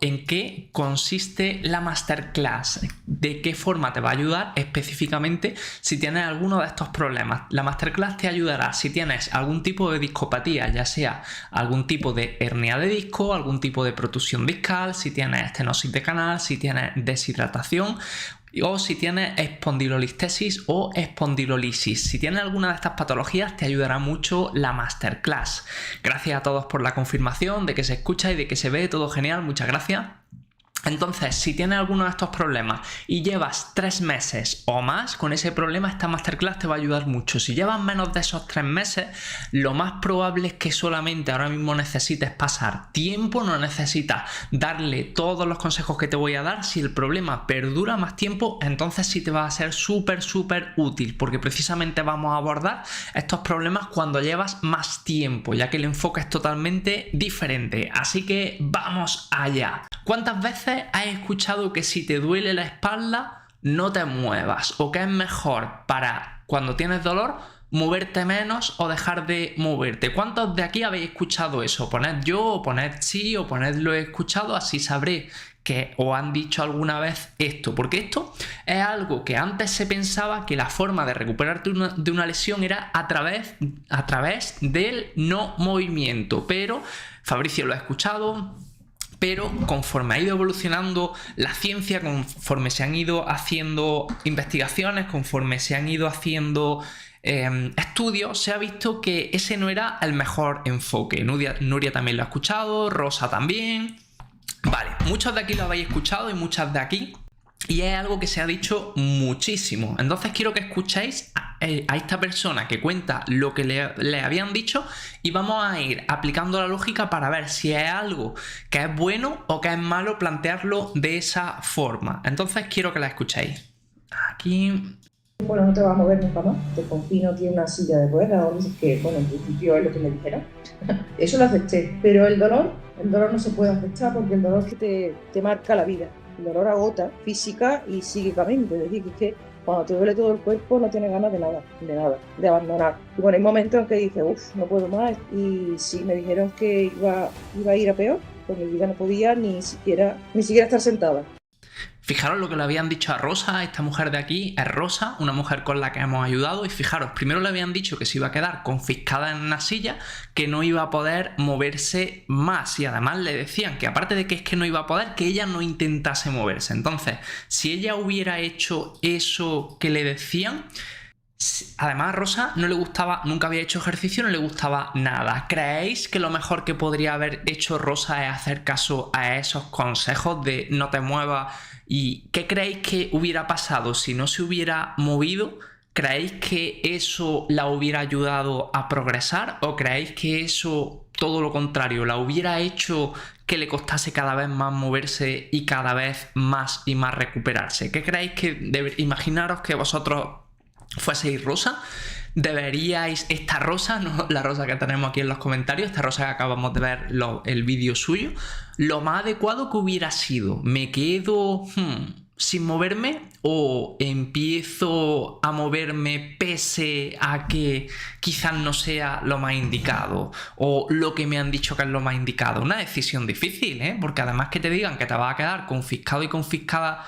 en qué consiste la masterclass, de qué forma te va a ayudar específicamente si tienes alguno de estos problemas. La masterclass te ayudará si tienes algún tipo de discopatía, ya sea algún tipo de hernia de disco, algún tipo de protusión discal, si tienes estenosis de canal, si tienes deshidratación o si tienes espondilolistesis o espondilolisis. Si tienes alguna de estas patologías, te ayudará mucho la masterclass. Gracias a todos por la confirmación de que se escucha y de que se ve todo genial. Muchas gracias. Entonces, si tienes alguno de estos problemas y llevas 3 meses o más con ese problema, esta masterclass te va a ayudar mucho. Si llevas menos de esos 3 meses, lo más probable es que solamente ahora mismo necesites pasar tiempo, no necesitas darle todos los consejos que te voy a dar. Si el problema perdura más tiempo, entonces sí te va a ser súper útil, porque precisamente vamos a abordar estos problemas cuando llevas más tiempo, ya que el enfoque es totalmente diferente. Así que vamos allá. ¿Cuántas veces has escuchado que si te duele la espalda no te muevas, o que es mejor para cuando tienes dolor moverte menos o dejar de moverte? ¿Cuántos de aquí habéis escuchado eso? Poned yo, o poned sí, o poned lo he escuchado, así sabré que os han dicho alguna vez esto, porque esto es algo que antes se pensaba que la forma de recuperarte de una lesión era a través del no movimiento, pero Fabricio lo ha escuchado. Pero conforme ha ido evolucionando la ciencia, conforme se han ido haciendo investigaciones, conforme se han ido haciendo estudios, se ha visto que ese no era el mejor enfoque. Nuria también lo ha escuchado, Rosa también. Vale, muchos de aquí lo habéis escuchado y muchas de aquí. Y es algo que se ha dicho muchísimo. Entonces quiero que escuchéis a esta persona que cuenta lo que le habían dicho, y vamos a ir aplicando la lógica para ver si es algo que es bueno o que es malo plantearlo de esa forma. Entonces quiero que la escuchéis. Aquí. Bueno, no te vas a mover nunca más, te confino, tiene una silla de ruedas o no sé qué. Bueno, en principio es lo que me dijeron. Eso lo acepté, pero el dolor no se puede aceptar, porque el dolor es que te marca la vida. El dolor agota física y psíquicamente, es decir, que es que cuando te duele todo el cuerpo no tienes ganas de nada, de abandonar. Y bueno, hay momentos en que dices, no puedo más, y sí, me dijeron que iba a ir a peor, pues mi vida no podía ni siquiera estar sentada. Fijaros lo que le habían dicho a Rosa, esta mujer de aquí es Rosa, una mujer con la que hemos ayudado, y fijaros, primero le habían dicho que se iba a quedar confiscada en una silla, que no iba a poder moverse más, y además le decían que aparte de que es que no iba a poder, que ella no intentase moverse. Entonces, si ella hubiera hecho eso que le decían, además a Rosa no le gustaba, nunca había hecho ejercicio, no le gustaba nada. ¿Creéis que lo mejor que podría haber hecho Rosa es hacer caso a esos consejos de no te muevas? ¿Y qué creéis que hubiera pasado si no se hubiera movido? ¿Creéis que eso la hubiera ayudado a progresar, o creéis que eso, todo lo contrario, la hubiera hecho que le costase cada vez más moverse y cada vez más y más recuperarse? ¿Qué creéis que imaginaros que vosotros fueseis Rosa? Deberíais, esta Rosa, no la Rosa que tenemos aquí en los comentarios, esta Rosa que acabamos de ver el vídeo suyo, lo más adecuado que hubiera sido, ¿me quedo sin moverme o empiezo a moverme pese a que quizás no sea lo más indicado, o lo que me han dicho que es lo más indicado? Una decisión difícil, porque además que te digan que te vas a quedar confiscado y confiscada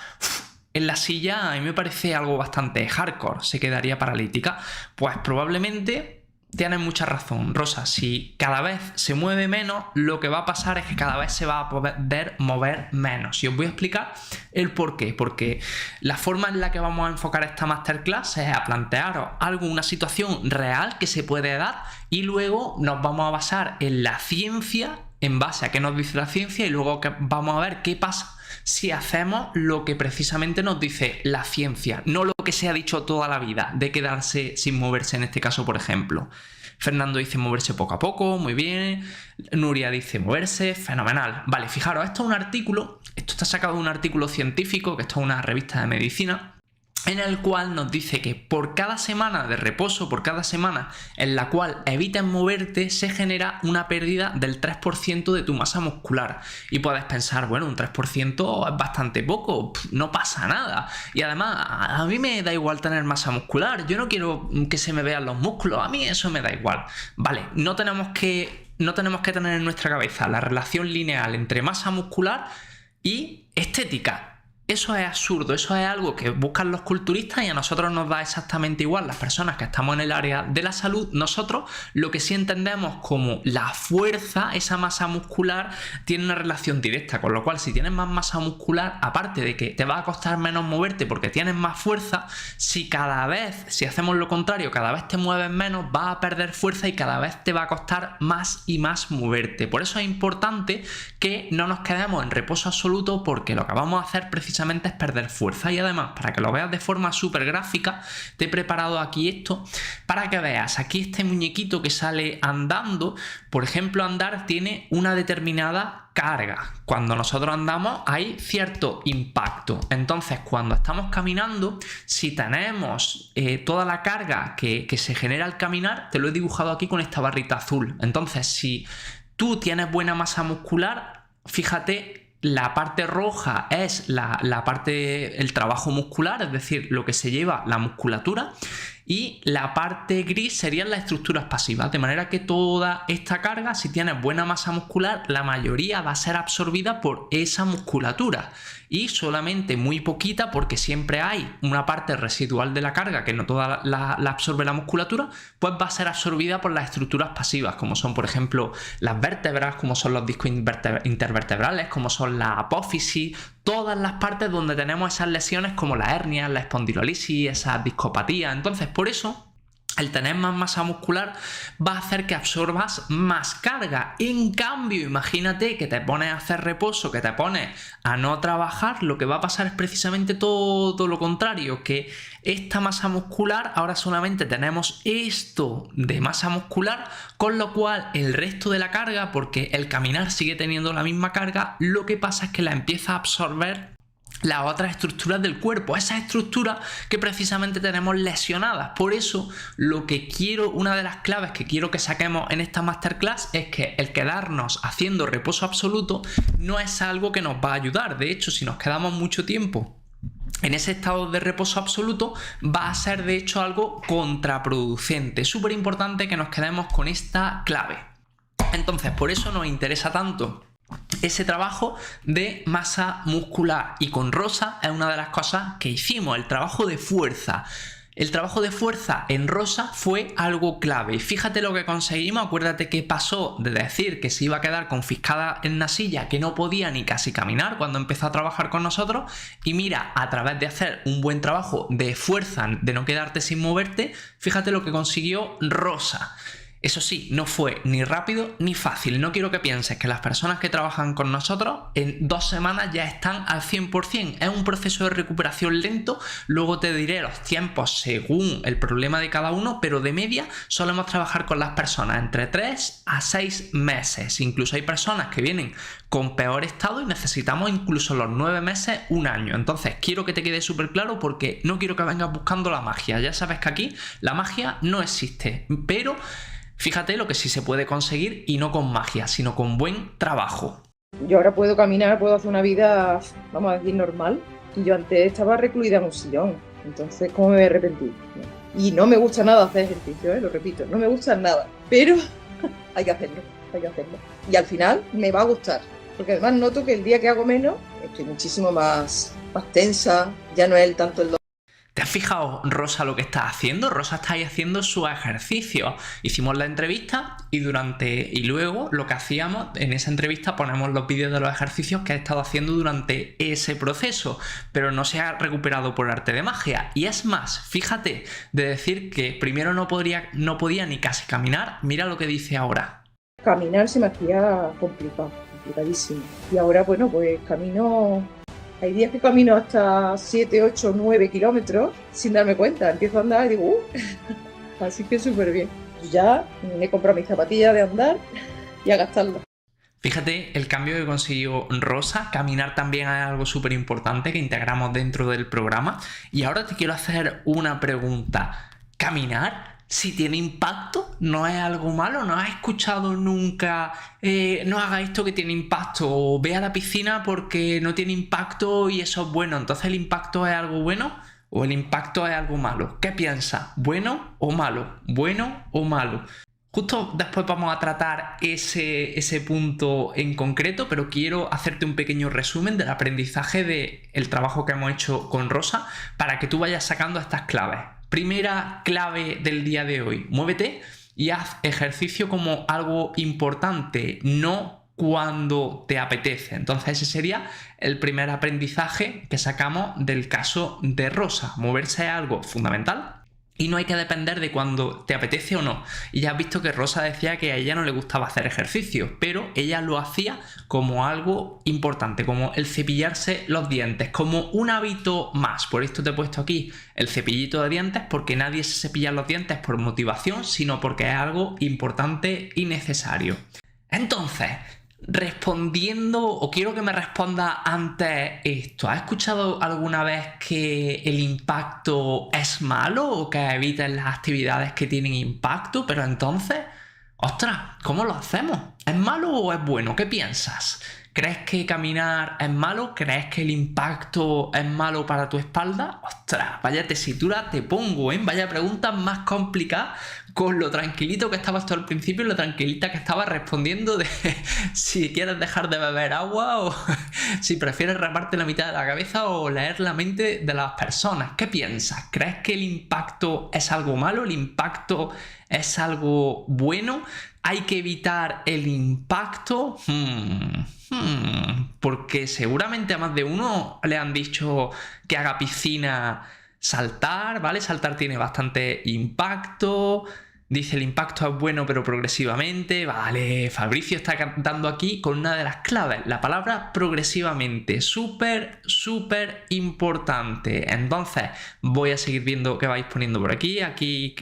en la silla, a mí me parece algo bastante hardcore. Se quedaría paralítica. Pues probablemente tienes mucha razón, Rosa. Si cada vez se mueve menos, lo que va a pasar es que cada vez se va a poder mover menos. Y os voy a explicar el por qué. Porque la forma en la que vamos a enfocar esta masterclass es a plantearos una situación real que se puede dar, y luego nos vamos a basar en la ciencia, en base a qué nos dice la ciencia, y luego vamos a ver qué pasa si hacemos lo que precisamente nos dice la ciencia, no lo que se ha dicho toda la vida, de quedarse sin moverse en este caso, por ejemplo. Fernando dice moverse poco a poco, muy bien. Nuria dice moverse, fenomenal. Vale, fijaros, esto es un artículo, esto está sacado de un artículo científico, que esto es una revista de medicina, en el cual nos dice que por cada semana de reposo, por cada semana en la cual evites moverte, se genera una pérdida del 3% de tu masa muscular. Y puedes pensar, bueno, un 3% es bastante poco, no pasa nada. Y además, a mí me da igual tener masa muscular, yo no quiero que se me vean los músculos, a mí eso me da igual. Vale, no tenemos que tener en nuestra cabeza la relación lineal entre masa muscular Y estética. Eso es absurdo, eso es algo que buscan los culturistas y a nosotros nos da exactamente igual. Las personas que estamos en el área de la salud, nosotros lo que sí entendemos como la fuerza, esa masa muscular, tiene una relación directa, con lo cual si tienes más masa muscular, aparte de que te va a costar menos moverte porque tienes más fuerza, si hacemos lo contrario, cada vez te mueves menos, vas a perder fuerza y cada vez te va a costar más y más moverte. Por eso es importante que no nos quedemos en reposo absoluto, porque lo que vamos a hacer precisamente es perder fuerza. Y además, para que lo veas de forma súper gráfica, te he preparado aquí esto para que veas aquí este muñequito que sale andando. Por ejemplo, andar tiene una determinada carga. Cuando nosotros andamos hay cierto impacto. Entonces, cuando estamos caminando, si tenemos toda la carga que se genera al caminar, te lo he dibujado aquí con esta barrita azul. Entonces, si tú tienes buena masa muscular, fíjate, la parte roja es la parte, el trabajo muscular, es decir, lo que se lleva la musculatura, y la parte gris serían las estructuras pasivas, de manera que toda esta carga, si tienes buena masa muscular, la mayoría va a ser absorbida por esa musculatura y solamente muy poquita, porque siempre hay una parte residual de la carga que no toda la absorbe la musculatura, pues va a ser absorbida por las estructuras pasivas, como son, por ejemplo, las vértebras, como son los discos intervertebrales, como son la apófisis, todas las partes donde tenemos esas lesiones como la hernia, la espondilolisis, esas discopatías. Entonces, por eso, el tener más masa muscular va a hacer que absorbas más carga. En cambio, imagínate que te pones a hacer reposo, que te pones a no trabajar, lo que va a pasar es precisamente todo lo contrario, que esta masa muscular, ahora solamente tenemos esto de masa muscular, con lo cual el resto de la carga, porque el caminar sigue teniendo la misma carga, lo que pasa es que la empieza a absorber las otras estructuras del cuerpo, esas estructuras que precisamente tenemos lesionadas. Por eso, una de las claves que quiero que saquemos en esta masterclass es que el quedarnos haciendo reposo absoluto no es algo que nos va a ayudar. De hecho, si nos quedamos mucho tiempo en ese estado de reposo absoluto, va a ser de hecho algo contraproducente. Es súper importante que nos quedemos con esta clave. Entonces, por eso nos interesa tanto ese trabajo de masa muscular, y con Rosa es una de las cosas que hicimos, el trabajo de fuerza. El trabajo de fuerza en Rosa fue algo clave y fíjate lo que conseguimos. Acuérdate que pasó de decir que se iba a quedar confiscada en una silla, que no podía ni casi caminar cuando empezó a trabajar con nosotros, y mira, a través de hacer un buen trabajo de fuerza, de no quedarte sin moverte, fíjate lo que consiguió Rosa. Eso sí, no fue ni rápido ni fácil. No quiero que pienses que las personas que trabajan con nosotros en 2 semanas ya están al 100%. Es un proceso de recuperación lento. Luego te diré los tiempos según el problema de cada uno, pero de media solemos trabajar con las personas entre 3 a 6 meses. Incluso hay personas que vienen con peor estado y necesitamos incluso los 9 meses, 1 año. Entonces quiero que te quede súper claro, porque no quiero que vengas buscando la magia. Ya sabes que aquí la magia no existe, pero fíjate lo que sí se puede conseguir, y no con magia, sino con buen trabajo. Yo ahora puedo caminar, puedo hacer una vida, vamos a decir, normal. Y yo antes estaba recluida en un sillón. Entonces, ¿cómo me voy a arrepentir? Y no me gusta nada hacer ejercicio, lo repito, no me gusta nada. Pero hay que hacerlo, hay que hacerlo. Y al final me va a gustar. Porque además noto que el día que hago menos, estoy muchísimo más tensa, ya no es tanto el dolor. ¿Te has fijado, Rosa, lo que está haciendo? Rosa está ahí haciendo su ejercicio. Hicimos la entrevista y luego lo que hacíamos en esa entrevista, ponemos los vídeos de los ejercicios que ha estado haciendo durante ese proceso, pero no se ha recuperado por arte de magia. Y es más, fíjate, de decir que primero no podía ni casi caminar, mira lo que dice ahora. Caminar se me hacía complicadísimo. Y ahora, bueno, pues camino. Hay días que camino hasta 7, 8, 9 kilómetros sin darme cuenta. Empiezo a andar y digo, así que súper bien. Ya me he comprado mis zapatillas de andar y a gastarlas. Fíjate el cambio que consiguió Rosa. Caminar también es algo súper importante que integramos dentro del programa. Y ahora te quiero hacer una pregunta. ¿Caminar, si tiene impacto, no es algo malo? ¿No has escuchado nunca no haga esto que tiene impacto, o ve a la piscina porque no tiene impacto y eso es bueno? Entonces, ¿el impacto es algo bueno o el impacto es algo malo? ¿Qué piensas? ¿Bueno o malo? ¿Bueno o malo? Justo después vamos a tratar ese punto en concreto, pero quiero hacerte un pequeño resumen del aprendizaje del trabajo que hemos hecho con Rosa para que tú vayas sacando estas claves. Primera clave del día de hoy: muévete y haz ejercicio como algo importante, no cuando te apetece. Entonces ese sería el primer aprendizaje que sacamos del caso de Rosa. Moverse es algo fundamental y no hay que depender de cuando te apetece o no. Y ya has visto que Rosa decía que a ella no le gustaba hacer ejercicio, pero ella lo hacía como algo importante, como el cepillarse los dientes, como un hábito más. Por esto te he puesto aquí el cepillito de dientes, porque nadie se cepilla los dientes por motivación, sino porque es algo importante y necesario. Entonces, respondiendo, o quiero que me responda antes esto: ¿has escuchado alguna vez que el impacto es malo o que evites las actividades que tienen impacto? Pero entonces, ostras, ¿cómo lo hacemos? ¿Es malo o es bueno? ¿Qué piensas? ¿Crees que caminar es malo? ¿Crees que el impacto es malo para tu espalda? Ostras, vaya tesitura te pongo, ¿eh? Vaya preguntas más complicadas, con lo tranquilito que estabas tú al principio y lo tranquilita que estabas respondiendo de si quieres dejar de beber agua o si prefieres raparte la mitad de la cabeza o leer la mente de las personas. ¿Qué piensas? ¿Crees que el impacto es algo malo? ¿El impacto es algo bueno? ¿Hay que evitar el impacto? Porque seguramente a más de uno le han dicho que haga piscina, saltar, ¿vale? Saltar tiene bastante impacto. Dice: el impacto es bueno pero progresivamente. Vale, Fabricio está dando aquí con una de las claves, la palabra progresivamente, súper importante. Entonces voy a seguir viendo qué vais poniendo por aquí. Aquí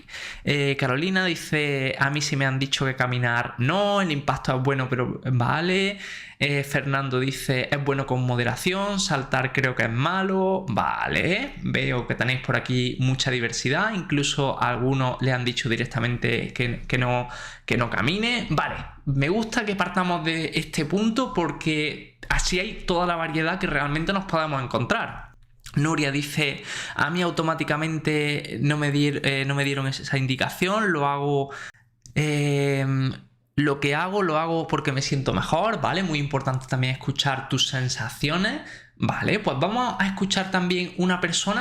Carolina dice: a mí sí me han dicho que caminar no, el impacto es bueno pero vale. Fernando dice: es bueno con moderación, saltar creo que es malo. Vale, veo que tenéis por aquí mucha diversidad, incluso a algunos le han dicho directamente que no camine. Vale, me gusta que partamos de este punto porque así hay toda la variedad que realmente nos podemos encontrar. Nuria dice: a mí automáticamente no me dieron esa indicación, lo hago... lo que hago, lo hago porque me siento mejor, ¿vale? Muy importante también escuchar tus sensaciones, ¿vale? Pues vamos a escuchar también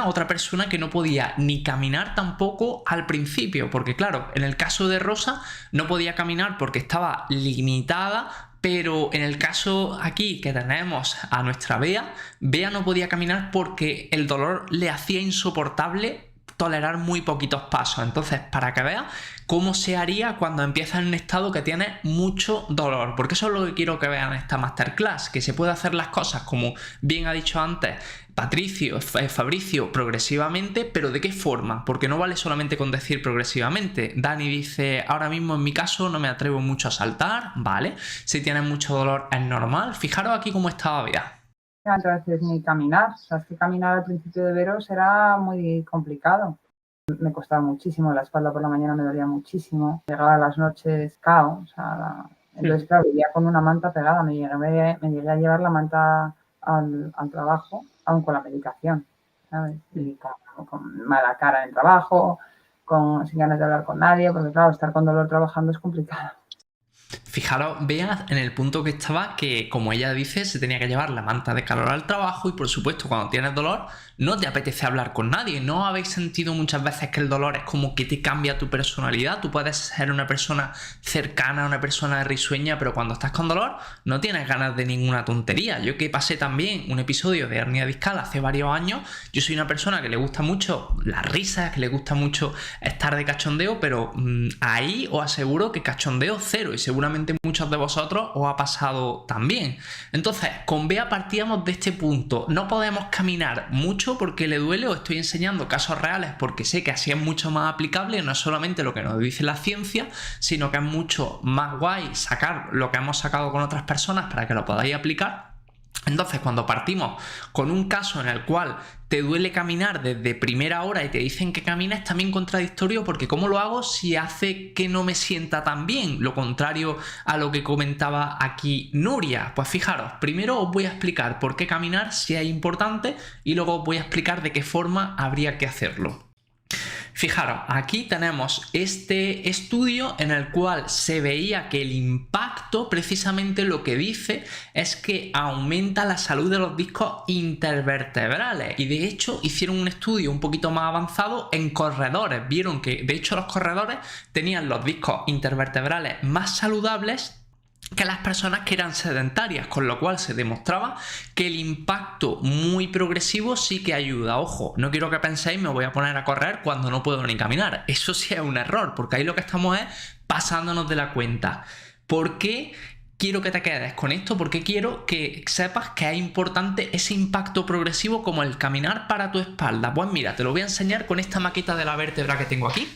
otra persona que no podía ni caminar tampoco al principio, porque claro, en el caso de Rosa no podía caminar porque estaba limitada, pero en el caso aquí que tenemos a nuestra Bea no podía caminar porque el dolor le hacía insoportable tolerar muy poquitos pasos. Entonces, para que veas cómo se haría cuando empiezas en un estado que tienes mucho dolor, porque eso es lo que quiero que vean en esta masterclass, que se puede hacer las cosas, como bien ha dicho antes Fabricio, progresivamente, pero ¿de qué forma? Porque no vale solamente con decir progresivamente. Dani dice: ahora mismo en mi caso no me atrevo mucho a saltar, ¿vale? Si tienes mucho dolor es normal. Fijaros aquí cómo estaba Bea. Entonces ni caminar, o sea, es que caminar al principio de veros era muy complicado. Me costaba muchísimo, la espalda por la mañana me dolía muchísimo, llegaba a las noches cao, o sea, entonces claro, vivía con una manta pegada, me llegué a llevar la manta al trabajo, aún con la medicación, ¿sabes? Y con mala cara en el trabajo, sin ganas de hablar con nadie, porque claro, estar con dolor trabajando es complicado. Fijaros, Bea, en el punto que estaba, que como ella dice, se tenía que llevar la manta de calor al trabajo y por supuesto cuando tienes dolor no te apetece hablar con nadie. ¿No habéis sentido muchas veces que el dolor es como que te cambia tu personalidad? Tú puedes ser una persona cercana, una persona risueña, pero cuando estás con dolor no tienes ganas de ninguna tontería. Yo que pasé también un episodio de hernia discal hace varios años, yo soy una persona que le gusta mucho las risas, que le gusta mucho estar de cachondeo, pero ahí os aseguro que cachondeo cero, y seguramente muchos de vosotros os ha pasado también. Entonces, con Bea partíamos de este punto. No podemos caminar mucho porque le duele, os estoy enseñando casos reales porque sé que así es mucho más aplicable, no es solamente lo que nos dice la ciencia, sino que es mucho más guay sacar lo que hemos sacado con otras personas para que lo podáis aplicar. Entonces, cuando partimos con un caso en el cual te duele caminar desde primera hora y te dicen que camines, es también contradictorio, porque ¿cómo lo hago si hace que no me sienta tan bien? Lo contrario a lo que comentaba aquí Nuria. Pues fijaros, primero os voy a explicar por qué caminar si es importante y luego os voy a explicar de qué forma habría que hacerlo. Fijaros, aquí tenemos este estudio en el cual se veía que el impacto, precisamente lo que dice es que aumenta la salud de los discos intervertebrales, y de hecho hicieron un estudio un poquito más avanzado en corredores. Vieron que de hecho los corredores tenían los discos intervertebrales más saludables que las personas que eran sedentarias, con lo cual se demostraba que el impacto muy progresivo sí que ayuda. Ojo, no quiero que penséis me voy a poner a correr cuando no puedo ni caminar. Eso sí es un error, porque ahí lo que estamos es pasándonos de la cuenta. ¿Por qué quiero que te quedes con esto? Porque quiero que sepas que es importante ese impacto progresivo como el caminar para tu espalda. Pues mira, te lo voy a enseñar con esta maqueta de la vértebra que tengo aquí.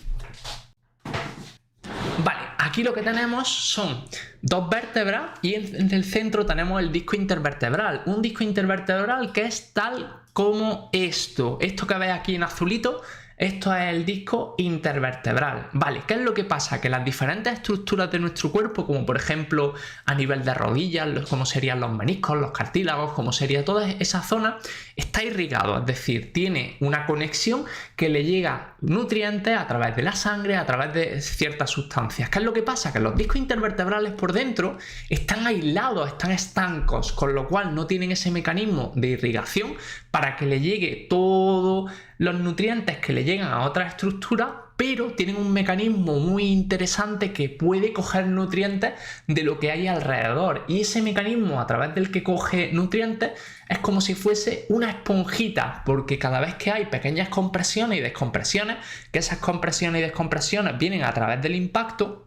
Vale, aquí lo que tenemos son dos vértebras y en el centro tenemos el disco intervertebral. Un disco intervertebral que es tal como esto. Esto que ves aquí en azulito, esto es el disco intervertebral. Vale, ¿qué es lo que pasa? Que las diferentes estructuras de nuestro cuerpo, como por ejemplo a nivel de rodillas, como serían los meniscos, los cartílagos, como sería toda esa zona, está irrigado, es decir, tiene una conexión que le llega nutrientes a través de la sangre, a través de ciertas sustancias. ¿Qué es lo que pasa? Que los discos intervertebrales por dentro están aislados, están estancos, con lo cual no tienen ese mecanismo de irrigación para que le llegue todos los nutrientes que le llegan a otra estructura, pero tienen un mecanismo muy interesante que puede coger nutrientes de lo que hay alrededor. Y ese mecanismo a través del que coge nutrientes es como si fuese una esponjita, porque cada vez que hay pequeñas compresiones y descompresiones, que esas compresiones y descompresiones vienen a través del impacto,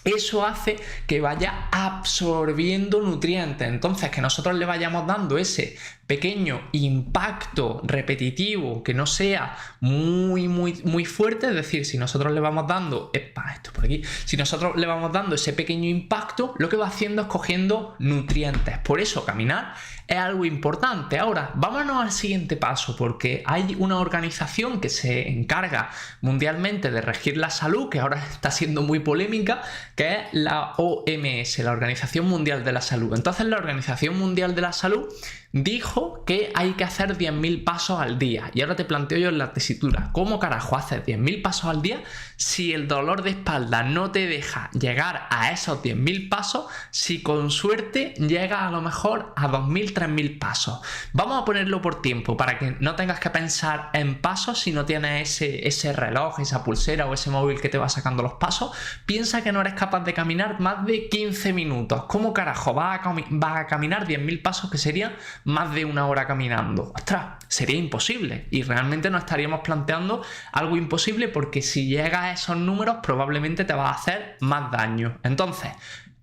eso hace que vaya absorbiendo nutrientes. Entonces, que nosotros le vayamos dando ese pequeño impacto repetitivo que no sea muy fuerte, es decir, si nosotros le vamos dando, esto por aquí, si nosotros le vamos dando ese pequeño impacto, lo que va haciendo es cogiendo nutrientes. Por eso caminar es algo importante. Ahora, vámonos al siguiente paso, porque hay una organización que se encarga mundialmente de regir la salud, que ahora está siendo muy polémica, que es la OMS, la Organización Mundial de la Salud. Entonces, la Organización Mundial de la Salud dijo que hay que hacer 10.000 pasos al día. Y ahora te planteo yo en la tesitura, ¿cómo carajo haces 10.000 pasos al día si el dolor de espalda no te deja llegar a esos 10.000 pasos, si con suerte llegas a lo mejor a 2.000, 3.000 pasos? Vamos a ponerlo por tiempo para que no tengas que pensar en pasos si no tienes ese reloj, esa pulsera o ese móvil que te va sacando los pasos. Piensa que no eres capaz de caminar más de 15 minutos. ¿Cómo carajo vas a caminar 10.000 pasos, que sería más de una hora caminando? ¡Ostras! Sería imposible, y realmente nos estaríamos planteando algo imposible, porque si llegas a esos números probablemente te va a hacer más daño. Entonces,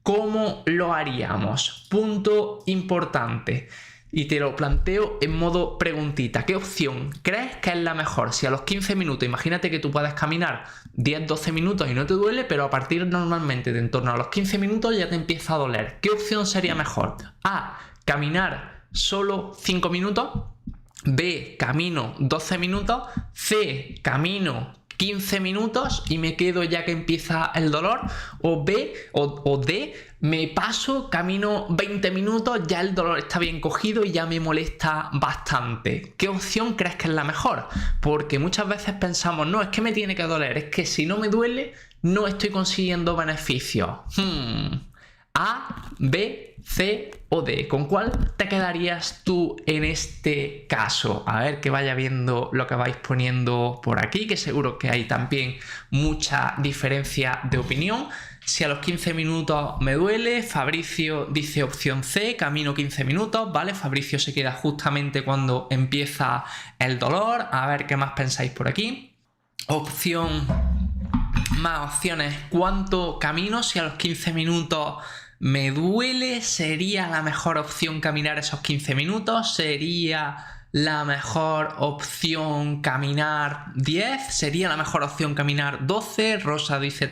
¿cómo lo haríamos? Punto importante, y te lo planteo en modo preguntita. ¿Qué opción crees que es la mejor? Si a los 15 minutos, imagínate que tú puedes caminar 10-12 minutos y no te duele, pero a partir normalmente de en torno a los 15 minutos ya te empieza a doler. ¿Qué opción sería mejor? A, caminar solo 5 minutos. B, camino 12 minutos. C, camino 15 minutos y me quedo ya que empieza el dolor. O B, o D, me paso, camino 20 minutos, ya el dolor está bien cogido y ya me molesta bastante. ¿Qué opción crees que es la mejor? Porque muchas veces pensamos, no, es que me tiene que doler, es que si no me duele no estoy consiguiendo beneficios. A, B, C o D. ¿Con cuál te quedarías tú en este caso? A ver, que vaya viendo lo que vais poniendo por aquí, que seguro que hay también mucha diferencia de opinión. Si a los 15 minutos me duele, Fabricio dice opción C, camino 15 minutos, ¿vale? Fabricio se queda justamente cuando empieza el dolor. A ver qué más pensáis por aquí. Más opciones. ¿Cuánto camino? Si a los 15 minutos me duele, ¿sería la mejor opción caminar esos 15 minutos? ¿Sería la mejor opción caminar 10? ¿Sería la mejor opción caminar 12? Rosa dice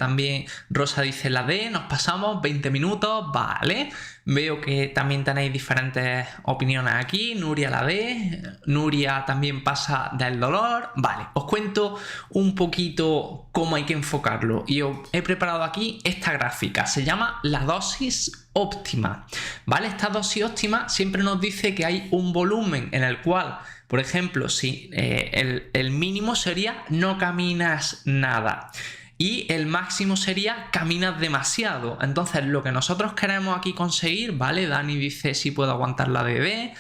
la D, nos pasamos 20 minutos, vale. Veo que también tenéis diferentes opiniones aquí. Nuria la ve, Nuria también pasa del dolor. Vale, os cuento un poquito cómo hay que enfocarlo. Y os he preparado aquí esta gráfica. Se llama la dosis óptima. ¿Vale? Esta dosis óptima siempre nos dice que hay un volumen en el cual, por ejemplo, si el mínimo sería no caminas nada. Y el máximo sería caminas demasiado. Entonces, lo que nosotros queremos aquí conseguir, ¿vale? Dani dice si puedo aguantar la D.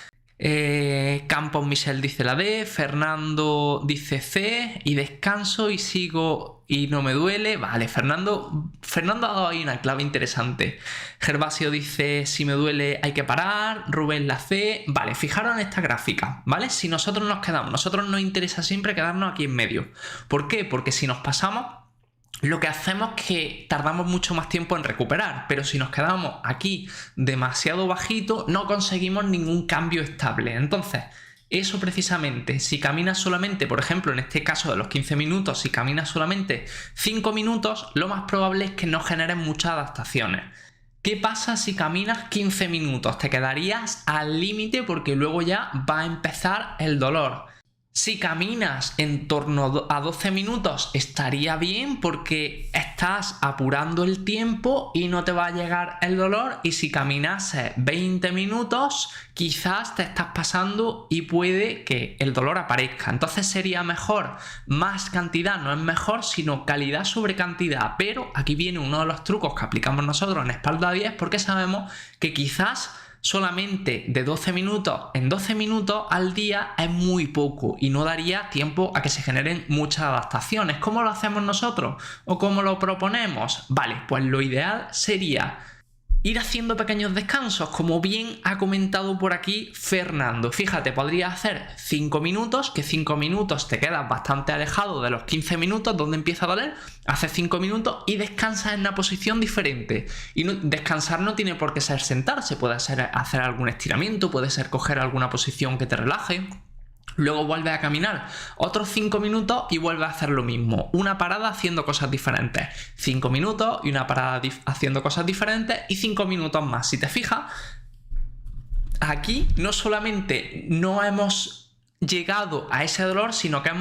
Campos Michel dice la D. Fernando dice C. Y descanso y sigo y no me duele. Vale, Fernando ha dado ahí una clave interesante. Gervasio dice si me duele hay que parar. Rubén la C. Vale, fijaros en esta gráfica, ¿vale? Si nosotros nos interesa siempre quedarnos aquí en medio. ¿Por qué? Porque si nos pasamos, lo que hacemos es que tardamos mucho más tiempo en recuperar, pero si nos quedamos aquí demasiado bajito, no conseguimos ningún cambio estable. Entonces, eso precisamente, si caminas solamente, por ejemplo, en este caso de los 15 minutos, si caminas solamente 5 minutos, lo más probable es que no generes muchas adaptaciones. ¿Qué pasa si caminas 15 minutos? Te quedarías al límite porque luego ya va a empezar el dolor. Si caminas en torno a 12 minutos estaría bien porque estás apurando el tiempo y no te va a llegar el dolor, y si caminases 20 minutos quizás te estás pasando y puede que el dolor aparezca. Entonces sería mejor más cantidad, no es mejor sino calidad sobre cantidad, pero aquí viene uno de los trucos que aplicamos nosotros en espalda 10 porque sabemos que quizás solamente de 12 minutos en 12 minutos al día es muy poco y no daría tiempo a que se generen muchas adaptaciones. ¿Cómo lo hacemos nosotros? ¿O cómo lo proponemos? Vale, pues lo ideal sería ir haciendo pequeños descansos, como bien ha comentado por aquí Fernando. Fíjate, podrías hacer 5 minutos, que 5 minutos te quedas bastante alejado de los 15 minutos donde empieza a doler, haces 5 minutos y descansas en una posición diferente. Y descansar no tiene por qué ser sentarse, puede ser hacer algún estiramiento, puede ser coger alguna posición que te relaje. Luego vuelves a caminar otros 5 minutos y vuelves a hacer lo mismo. Una parada haciendo cosas diferentes. 5 minutos y una parada haciendo cosas diferentes y 5 minutos más. Si te fijas, aquí no solamente no hemos llegado a ese dolor, sino que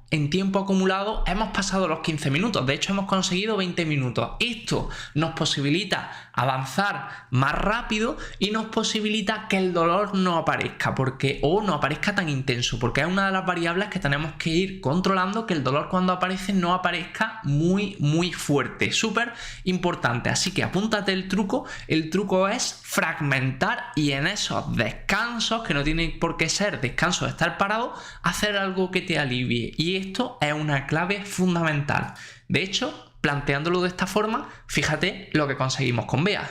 en tiempo acumulado hemos pasado los 15 minutos. De hecho, hemos conseguido 20 minutos. Esto nos posibilita avanzar más rápido y nos posibilita que el dolor no aparezca o no aparezca tan intenso, porque es una de las variables que tenemos que ir controlando, que el dolor cuando aparece no aparezca muy fuerte. Súper importante. Así que apúntate el truco. El truco es fragmentar y en esos descansos, que no tienen por qué ser descansos de estar parado, hacer algo que te alivie. Y esto es una clave fundamental. De hecho, planteándolo de esta forma, fíjate lo que conseguimos con Bea.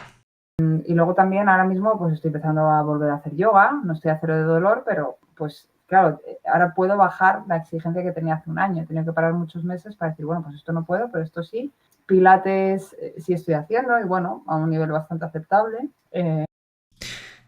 Y luego también ahora mismo pues estoy empezando a volver a hacer yoga, no estoy a cero de dolor, pero pues claro, ahora puedo bajar la exigencia que tenía hace un año. He tenido que parar muchos meses para decir, bueno, pues esto no puedo, pero esto sí. Pilates sí estoy haciendo y bueno, a un nivel bastante aceptable.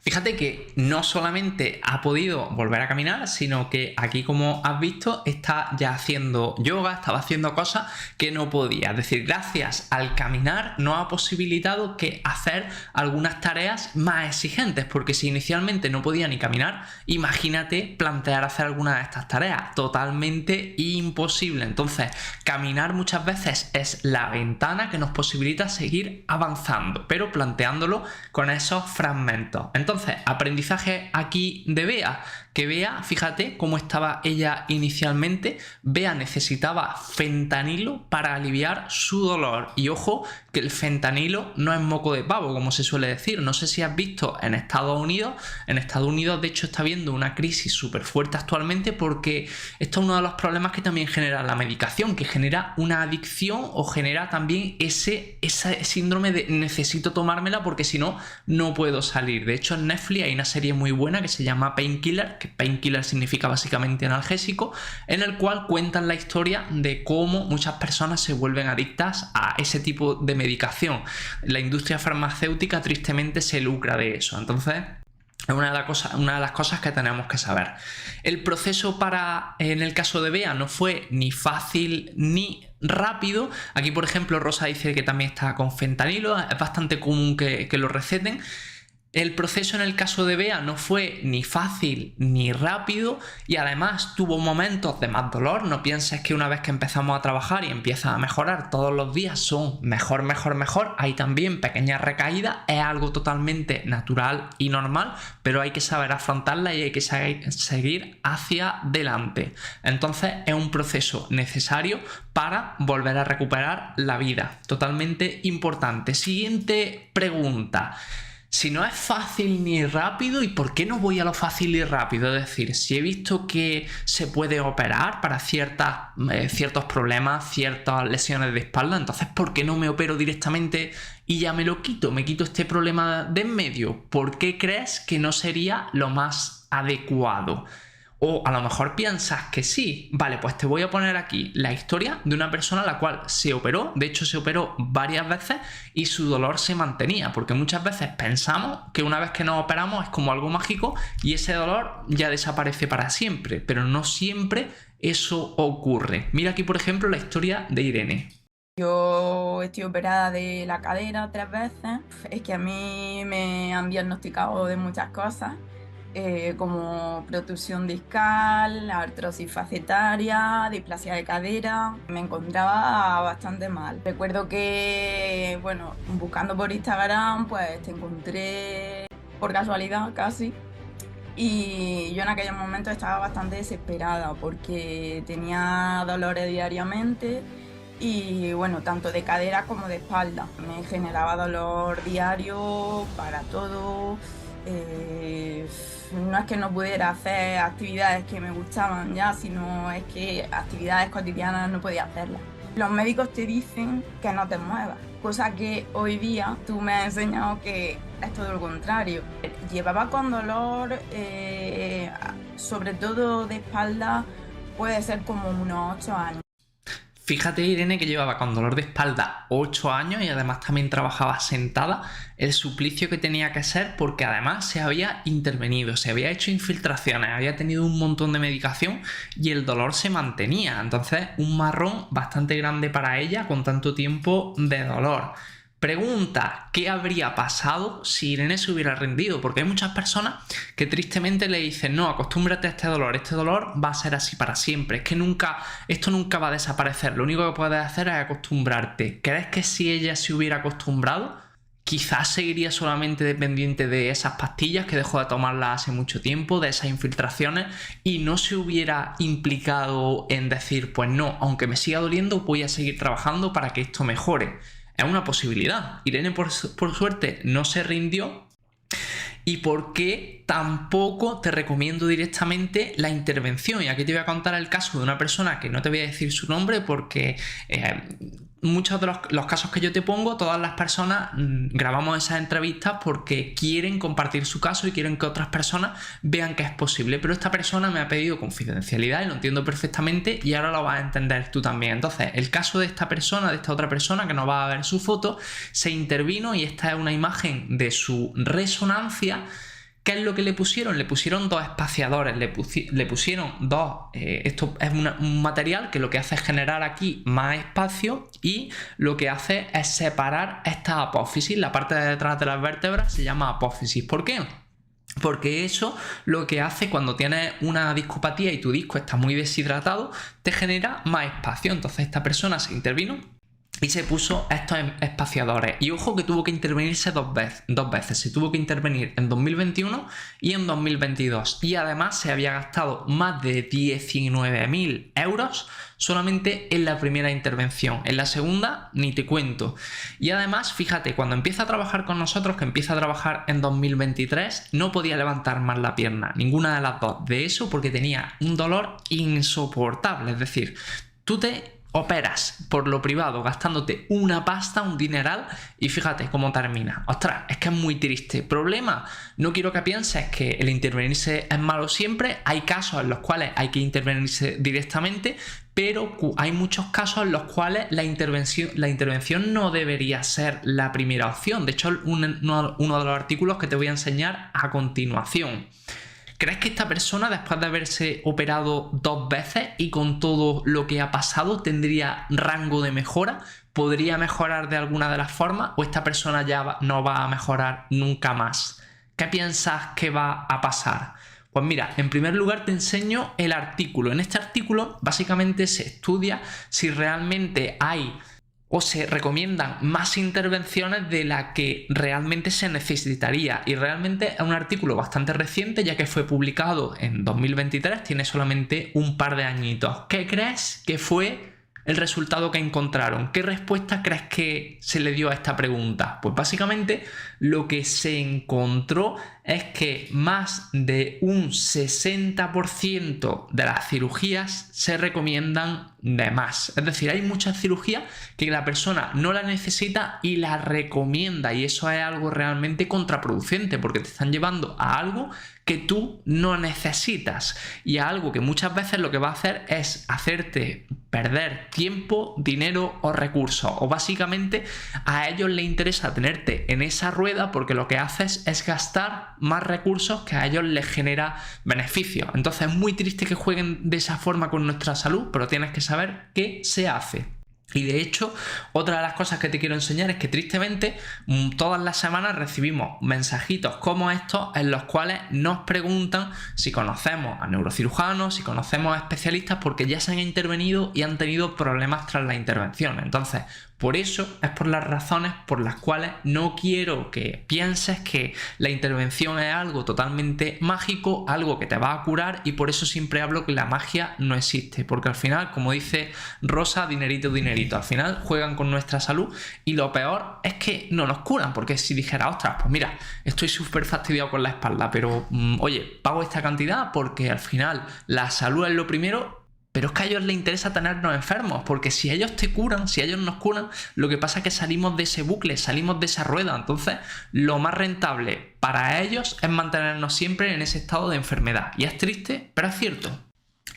Fíjate que no solamente ha podido volver a caminar, sino que aquí, como has visto, está ya haciendo yoga, estaba haciendo cosas que no podía. Es decir, gracias al caminar nos ha posibilitado que hacer algunas tareas más exigentes, porque si inicialmente no podía ni caminar, imagínate plantear hacer alguna de estas tareas. Totalmente imposible. Entonces, caminar muchas veces es la ventana que nos posibilita seguir avanzando, pero planteándolo con esos fragmentos. Entonces, aprendizaje aquí de Bea, que Bea, fíjate cómo estaba ella inicialmente. Bea necesitaba fentanilo para aliviar su dolor. Y ojo, que el fentanilo no es moco de pavo, como se suele decir. No sé si has visto en Estados Unidos. En Estados Unidos, de hecho, está habiendo una crisis súper fuerte actualmente porque esto es uno de los problemas que también genera la medicación, que genera una adicción o genera también ese síndrome de necesito tomármela porque si no, no puedo salir. De hecho, en Netflix hay una serie muy buena que se llama Painkiller, que Painkiller significa básicamente analgésico, en el cual cuentan la historia de cómo muchas personas se vuelven adictas a ese tipo de medicación. La industria farmacéutica tristemente se lucra de eso. Entonces, es una de las cosas que tenemos que saber. El proceso en el caso de Bea no fue ni fácil ni rápido. Aquí, por ejemplo, Rosa dice que también está con fentanilo. Es bastante común que lo receten. El proceso en el caso de Bea no fue ni fácil ni rápido y además tuvo momentos de más dolor. No pienses que una vez que empezamos a trabajar y empieza a mejorar todos los días son mejor, mejor, mejor. Hay también pequeñas recaídas, es algo totalmente natural y normal, pero hay que saber afrontarla y hay que seguir hacia adelante. Entonces es un proceso necesario para volver a recuperar la vida. Totalmente importante. Siguiente pregunta. Si no es fácil ni rápido, ¿y por qué no voy a lo fácil y rápido? Es decir, si he visto que se puede operar para ciertos problemas, ciertas lesiones de espalda, entonces ¿por qué no me opero directamente y ya me lo quito? Me quito este problema de en medio. ¿Por qué crees que no sería lo más adecuado? O a lo mejor piensas que sí. Vale, pues te voy a poner aquí la historia de una persona a la cual se operó. De hecho, se operó varias veces y su dolor se mantenía. Porque muchas veces pensamos que una vez que nos operamos es como algo mágico y ese dolor ya desaparece para siempre. Pero no siempre eso ocurre. Mira aquí, por ejemplo, la historia de Irene. Yo estoy operada de la cadera 3 veces. Es que a mí me han diagnosticado de muchas cosas. Como protrusión discal, artrosis facetaria, displasia de cadera. Me encontraba bastante mal. Recuerdo que, bueno, buscando por Instagram, pues te encontré por casualidad casi. Y yo en aquellos momentos estaba bastante desesperada porque tenía dolores diariamente y, bueno, tanto de cadera como de espalda. Me generaba dolor diario para todo. No es que no pudiera hacer actividades que me gustaban ya, sino es que actividades cotidianas no podía hacerlas. Los médicos te dicen que no te muevas, cosa que hoy día tú me has enseñado que es todo lo contrario. Llevaba con dolor, sobre todo de espalda, puede ser como unos 8 años. Fíjate, Irene, que llevaba con dolor de espalda 8 años y además también trabajaba sentada, el suplicio que tenía que ser porque además se había intervenido, se había hecho infiltraciones, había tenido un montón de medicación y el dolor se mantenía. Entonces, un marrón bastante grande para ella con tanto tiempo de dolor. Pregunta, ¿qué habría pasado si Irene se hubiera rendido? Porque hay muchas personas que tristemente le dicen, no, acostúmbrate a este dolor va a ser así para siempre, es que esto nunca va a desaparecer, lo único que puedes hacer es acostumbrarte. ¿Crees que si ella se hubiera acostumbrado, quizás seguiría solamente dependiente de esas pastillas que dejó de tomarlas hace mucho tiempo, de esas infiltraciones, y no se hubiera implicado en decir, pues no, aunque me siga doliendo, voy a seguir trabajando para que esto mejore? Es una posibilidad. Irene, por suerte, no se rindió. ¿Y por qué tampoco te recomiendo directamente la intervención? Y aquí te voy a contar el caso de una persona que no te voy a decir su nombre porque muchos de los casos que yo te pongo, todas las personas grabamos esas entrevistas porque quieren compartir su caso y quieren que otras personas vean que es posible. Pero esta persona me ha pedido confidencialidad y lo entiendo perfectamente y ahora lo vas a entender tú también. Entonces, el caso de esta persona, de esta otra persona que no va a ver su foto, se intervino y esta es una imagen de su resonancia. ¿Qué es lo que le pusieron? Le pusieron 2 espaciadores, le pusieron 2, esto es un material que lo que hace es generar aquí más espacio y lo que hace es separar esta apófisis, la parte de detrás de las vértebras se llama apófisis. ¿Por qué? Porque eso lo que hace cuando tienes una discopatía y tu disco está muy deshidratado, te genera más espacio. Entonces esta persona se intervino y se puso estos espaciadores. Y ojo que tuvo que intervenirse dos veces. Se tuvo que intervenir en 2021 y en 2022. Y además se había gastado más de 19.000 euros solamente en la primera intervención. En la segunda, ni te cuento. Y además, fíjate, cuando empieza a trabajar con nosotros, que empieza a trabajar en 2023, no podía levantar más la pierna. Ninguna de las dos. De eso porque tenía un dolor insoportable. Es decir, tú te operas por lo privado gastándote una pasta, un dineral, y fíjate cómo termina. Ostras, es que es muy triste. Problema, no quiero que pienses que el intervenirse es malo siempre. Hay casos en los cuales hay que intervenirse directamente, pero hay muchos casos en los cuales la intervención no debería ser la primera opción. De hecho, uno de los artículos que te voy a enseñar a continuación. ¿Crees que esta persona, después de haberse operado 2 veces y con todo lo que ha pasado, tendría rango de mejora? ¿Podría mejorar de alguna de las formas? ¿O esta persona ya no va a mejorar nunca más? ¿qué piensas que va a pasar? Pues mira, en primer lugar te enseño el artículo. En este artículo básicamente se estudia si realmente hay o se recomiendan más intervenciones de las que realmente se necesitaría. Y realmente es un artículo bastante reciente, ya que fue publicado en 2023, tiene solamente un par de añitos. ¿Qué crees que fue el resultado que encontraron? ¿Qué respuesta crees que se le dio a esta pregunta? Pues básicamente lo que se encontró es que más de un 60% de las cirugías se recomiendan de más. Es decir, hay muchas cirugías que la persona no la necesita y la recomienda, y eso es algo realmente contraproducente porque te están llevando a algo que tú no necesitas y a algo que muchas veces lo que va a hacer es hacerte perder tiempo, dinero o recursos. O básicamente a ellos les interesa tenerte en esa rueda porque lo que haces es gastar más recursos que a ellos les genera beneficios. Entonces es muy triste que jueguen de esa forma con nuestra salud, pero tienes que saber qué se hace. Y de hecho, otra de las cosas que te quiero enseñar es que tristemente todas las semanas recibimos mensajitos como estos en los cuales nos preguntan si conocemos a neurocirujanos, si conocemos a especialistas, porque ya se han intervenido y han tenido problemas tras la intervención. Entonces, por eso es por las razones por las cuales no quiero que pienses que la intervención es algo totalmente mágico, algo que te va a curar, y por eso siempre hablo que la magia no existe, porque al final, como dice Rosa, dinerito, dinerito, al final juegan con nuestra salud y lo peor es que no nos curan, porque si dijera, ostras, pues mira, estoy súper fastidiado con la espalda, pero oye, pago esta cantidad porque al final la salud es lo primero. Pero es que a ellos les interesa tenernos enfermos, porque si ellos te curan, si ellos nos curan, lo que pasa es que salimos de ese bucle, salimos de esa rueda. Entonces, lo más rentable para ellos es mantenernos siempre en ese estado de enfermedad. Y es triste, pero es cierto.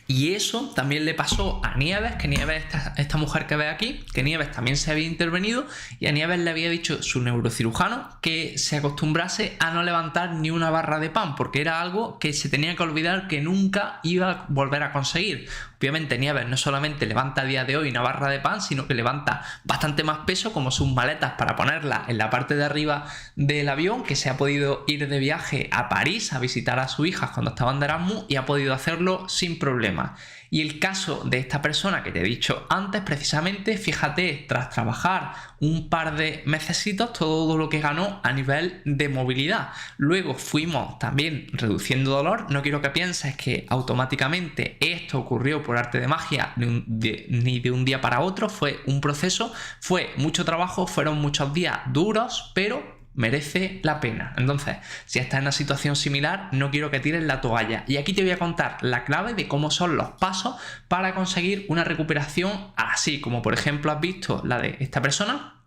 Y eso también le pasó a Nieves, que Nieves, esta mujer que ve aquí, que Nieves también se había intervenido y a Nieves le había dicho su neurocirujano que se acostumbrase a no levantar ni una barra de pan, porque era algo que se tenía que olvidar que nunca iba a volver a conseguir. Obviamente Nieves no solamente levanta a día de hoy una barra de pan, sino que levanta bastante más peso, como sus maletas para ponerla en la parte de arriba del avión, que se ha podido ir de viaje a París a visitar a su hija cuando estaban de Erasmus y ha podido hacerlo sin problema. Y el caso de esta persona que te he dicho antes, precisamente, fíjate, tras trabajar un par de mesecitos, todo lo que ganó a nivel de movilidad. Luego fuimos también reduciendo dolor. No quiero que pienses que automáticamente esto ocurrió por arte de magia ni de un día para otro. Fue un proceso, fue mucho trabajo, fueron muchos días duros, pero merece la pena. Entonces, si estás en una situación similar, no quiero que tires la toalla. Y aquí te voy a contar la clave de cómo son los pasos para conseguir una recuperación así, como por ejemplo has visto la de esta persona,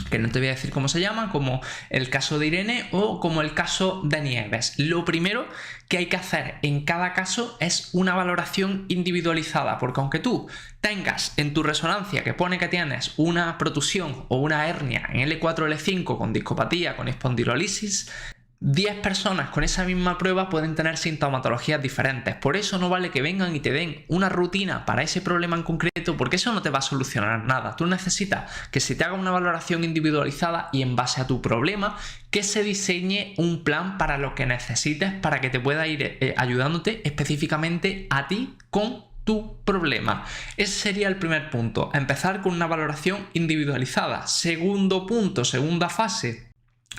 que no te voy a decir cómo se llama, como el caso de Irene o como el caso de Nieves. Lo primero que hay que hacer en cada caso es una valoración individualizada, porque aunque tú tengas en tu resonancia que pone que tienes una protusión o una hernia en L4 L5 con discopatía, con espondilolisis, 10 personas con esa misma prueba pueden tener sintomatologías diferentes. Por eso no vale que vengan y te den una rutina para ese problema en concreto, porque eso no te va a solucionar nada. Tú necesitas que se te haga una valoración individualizada y en base a tu problema que se diseñe un plan para lo que necesites para que te pueda ir ayudándote específicamente a ti con tu problema. Ese sería el primer punto, empezar con una valoración individualizada. Segundo punto, segunda fase.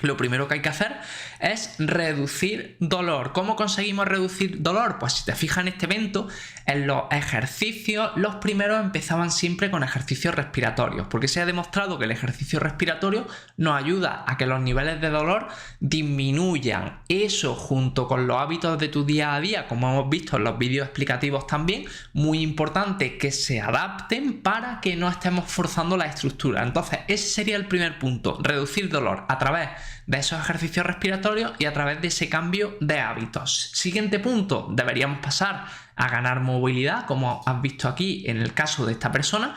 Lo primero que hay que hacer es reducir dolor. ¿Cómo conseguimos reducir dolor? Pues si te fijas en este evento, en los ejercicios, los primeros empezaban siempre con ejercicios respiratorios, porque se ha demostrado que el ejercicio respiratorio nos ayuda a que los niveles de dolor disminuyan. Eso, junto con los hábitos de tu día a día, como hemos visto en los vídeos explicativos también, muy importante que se adapten para que no estemos forzando la estructura. Entonces, ese sería el primer punto, reducir dolor a través de esos ejercicios respiratorios y a través de ese cambio de hábitos. Siguiente punto, deberíamos pasar a ganar movilidad, como has visto aquí en el caso de esta persona,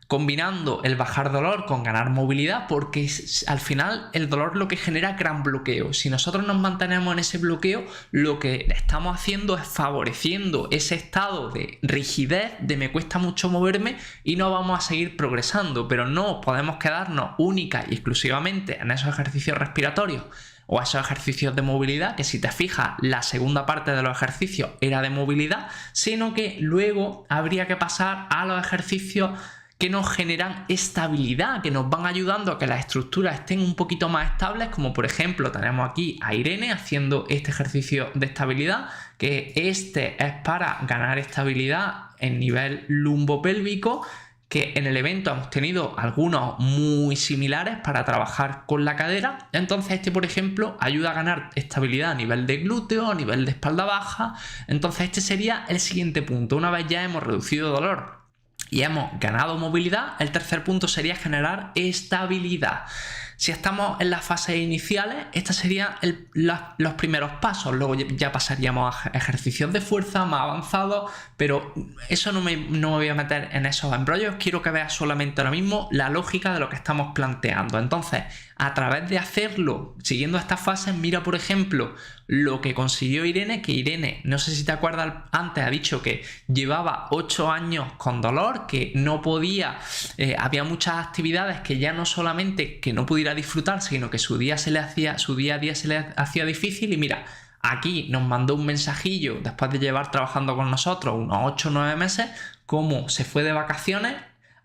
combinando el bajar dolor con ganar movilidad, porque al final el dolor lo que genera es gran bloqueo. Si nosotros nos mantenemos en ese bloqueo, lo que estamos haciendo es favoreciendo ese estado de rigidez, de me cuesta mucho moverme y no vamos a seguir progresando. Pero no podemos quedarnos única y exclusivamente en esos ejercicios respiratorios o esos ejercicios de movilidad, que si te fijas, la segunda parte de los ejercicios era de movilidad, sino que luego habría que pasar a los ejercicios que nos generan estabilidad, que nos van ayudando a que las estructuras estén un poquito más estables, como por ejemplo tenemos aquí a Irene haciendo este ejercicio de estabilidad, que este es para ganar estabilidad en nivel lumbopélvico, que en el evento hemos tenido algunos muy similares para trabajar con la cadera. Entonces este, por ejemplo, ayuda a ganar estabilidad a nivel de glúteo, a nivel de espalda baja. Entonces este sería el siguiente punto. Una vez ya hemos reducido dolor y hemos ganado movilidad, el tercer punto sería generar estabilidad. Si estamos en las fases iniciales, estos serían los primeros pasos. Luego ya pasaríamos a ejercicios de fuerza más avanzados, pero eso no me voy a meter en esos embrollos. Quiero que veas solamente ahora mismo la lógica de lo que estamos planteando. Entonces, a través de hacerlo, siguiendo estas fases, mira por ejemplo lo que consiguió Irene, que Irene, no sé si te acuerdas, antes ha dicho que llevaba 8 años con dolor, que no podía, había muchas actividades que ya no solamente que no pudiera disfrutar, sino que su día a día se le hacía difícil. Y mira, aquí nos mandó un mensajillo después de llevar trabajando con nosotros unos 8 o 9 meses, cómo se fue de vacaciones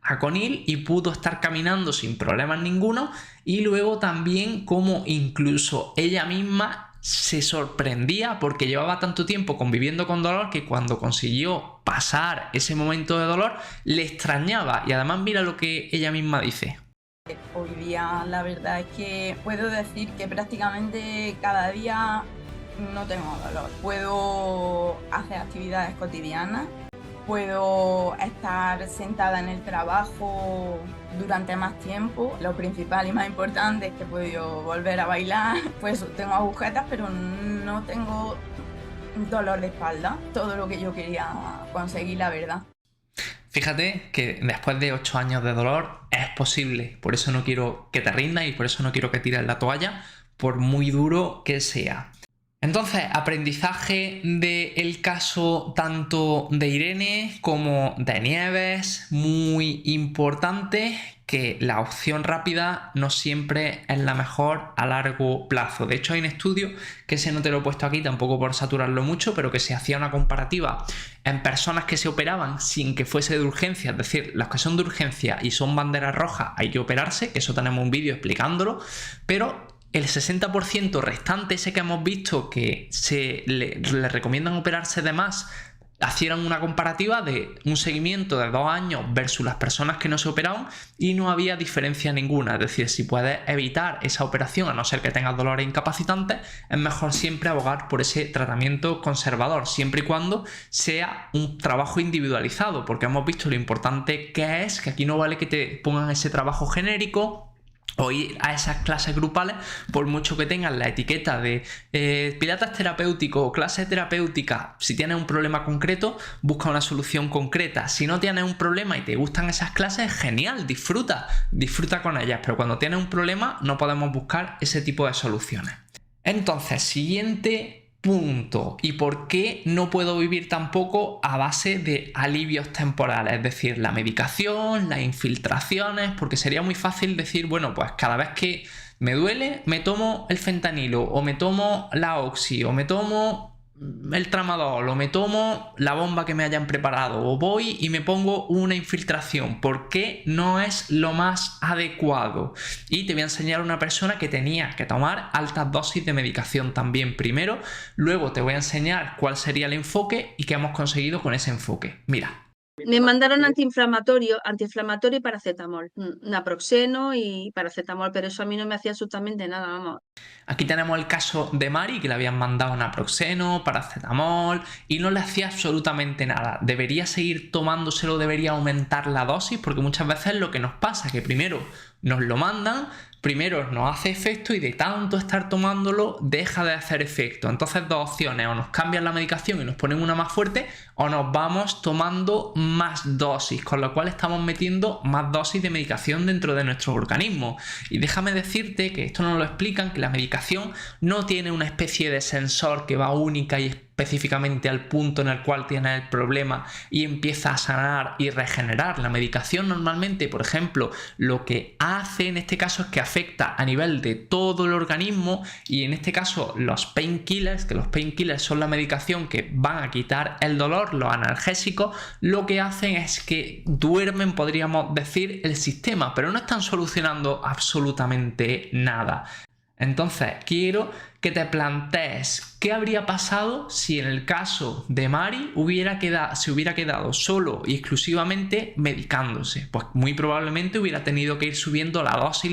a Conil y pudo estar caminando sin problemas ninguno, y luego también cómo incluso ella misma se sorprendía porque llevaba tanto tiempo conviviendo con dolor que cuando consiguió pasar ese momento de dolor le extrañaba. Y además mira lo que ella misma dice. Hoy día la verdad es que puedo decir que prácticamente cada día no tengo dolor. Puedo hacer actividades cotidianas, puedo estar sentada en el trabajo durante más tiempo. Lo principal y más importante es que he podido volver a bailar. Pues tengo agujetas, pero no tengo dolor de espalda. Todo lo que yo quería conseguir, la verdad. Fíjate que después de 8 años de dolor es posible. Por eso no quiero que te rindas y por eso no quiero que tires la toalla, por muy duro que sea. Entonces, aprendizaje del caso tanto de Irene como de Nieves, muy importante, que la opción rápida no siempre es la mejor a largo plazo. De hecho, hay un estudio, que ese no te lo he puesto aquí tampoco por saturarlo mucho, pero que se hacía una comparativa en personas que se operaban sin que fuese de urgencia, es decir, los que son de urgencia y son banderas rojas hay que operarse, que eso tenemos un vídeo explicándolo, pero el 60% restante, ese que hemos visto que le recomiendan operarse de más, hicieron una comparativa de un seguimiento de 2 años versus las personas que no se operaban y no había diferencia ninguna. Es decir, si puedes evitar esa operación, a no ser que tengas dolores incapacitantes, es mejor siempre abogar por ese tratamiento conservador, siempre y cuando sea un trabajo individualizado, porque hemos visto lo importante que es, que aquí no vale que te pongan ese trabajo genérico o ir a esas clases grupales, por mucho que tengan la etiqueta de pilates terapéutico o clase terapéutica. Si tienes un problema concreto, busca una solución concreta. Si no tienes un problema y te gustan esas clases, genial, disfruta con ellas, pero cuando tienes un problema no podemos buscar ese tipo de soluciones. Entonces, siguiente punto. ¿Y por qué no puedo vivir tampoco a base de alivios temporales? Es decir, la medicación, las infiltraciones, porque sería muy fácil decir, bueno, pues cada vez que me duele, me tomo el fentanilo, o me tomo la oxi, o me tomo el tramadol, o me tomo la bomba que me hayan preparado, o voy y me pongo una infiltración. ¿Por qué no es lo más adecuado? Y te voy a enseñar una persona que tenía que tomar altas dosis de medicación también primero, luego te voy a enseñar cuál sería el enfoque y qué hemos conseguido con ese enfoque. Mira. Me mandaron antiinflamatorio y paracetamol, naproxeno y paracetamol, pero eso a mí no me hacía absolutamente nada, vamos. Aquí tenemos el caso de Mari, que le habían mandado naproxeno, paracetamol y no le hacía absolutamente nada. ¿Debería seguir tomándoselo? ¿Debería aumentar la dosis? Porque muchas veces lo que nos pasa es que primero nos lo mandan, primero nos hace efecto y de tanto estar tomándolo deja de hacer efecto. Entonces, 2 opciones: o nos cambian la medicación y nos ponen una más fuerte, o nos vamos tomando más dosis, con lo cual estamos metiendo más dosis de medicación dentro de nuestro organismo. Y déjame decirte que esto no lo explican, que la medicación no tiene una especie de sensor que va única y específicamente al punto en el cual tienes el problema y empieza a sanar y regenerar. La medicación normalmente, por ejemplo, lo que hace en este caso es que afecta a nivel de todo el organismo, y en este caso los painkillers, que los painkillers son la medicación que van a quitar el dolor, los analgésicos, lo que hacen es que duermen, podríamos decir, el sistema, pero no están solucionando absolutamente nada. Entonces, quiero que te plantees qué habría pasado si en el caso de Mari se hubiera quedado solo y exclusivamente medicándose. Pues muy probablemente hubiera tenido que ir subiendo la dosis,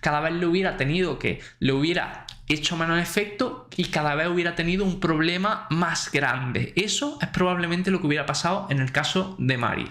cada vez le hubiera hecho menos efecto y cada vez hubiera tenido un problema más grande. Eso es probablemente lo que hubiera pasado en el caso de Mari.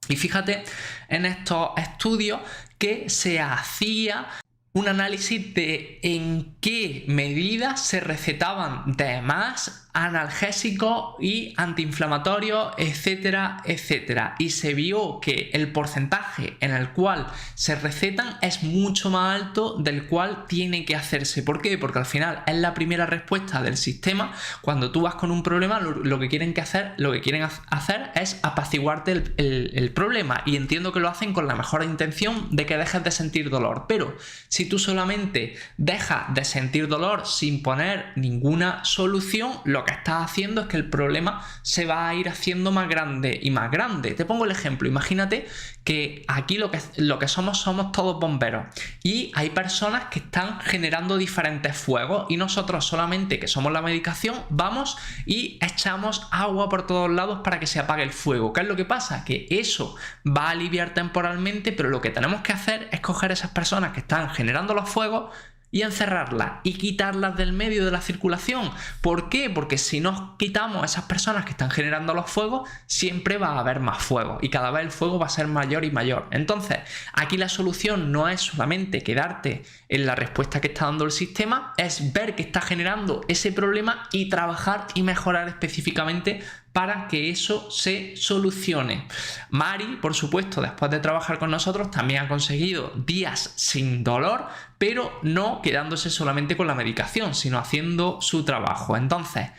Y fíjate en estos estudios que se hacía un análisis de en qué medida se recetaban de más analgésicos y antiinflamatorios, etcétera, etcétera. Y se vio que el porcentaje en el cual se recetan es mucho más alto del cual tiene que hacerse. ¿Por qué? Porque al final es la primera respuesta del sistema. Cuando tú vas con un problema, lo que quieren hacer es apaciguarte el problema. Y entiendo que lo hacen con la mejor intención de que dejes de sentir dolor. Pero si tú solamente dejas de sentir dolor sin poner ninguna solución, lo que estás haciendo es que el problema se va a ir haciendo más grande y más grande. Te pongo el ejemplo. Imagínate que aquí lo que somos todos bomberos y hay personas que están generando diferentes fuegos, y nosotros solamente, que somos la medicación, vamos y echamos agua por todos lados para que se apague el fuego. ¿Qué es lo que pasa? Que eso va a aliviar temporalmente, pero lo que tenemos que hacer es coger esas personas que están generando los fuegos y encerrarlas y quitarlas del medio de la circulación. ¿Por qué? Porque si nos quitamos a esas personas que están generando los fuegos, siempre va a haber más fuego y cada vez el fuego va a ser mayor y mayor. Entonces, aquí la solución no es solamente quedarte en la respuesta que está dando el sistema, es ver que está generando ese problema y trabajar y mejorar específicamente para que eso se solucione. Mari, por supuesto, después de trabajar con nosotros, también ha conseguido días sin dolor, pero no quedándose solamente con la medicación, sino haciendo su trabajo. Entonces,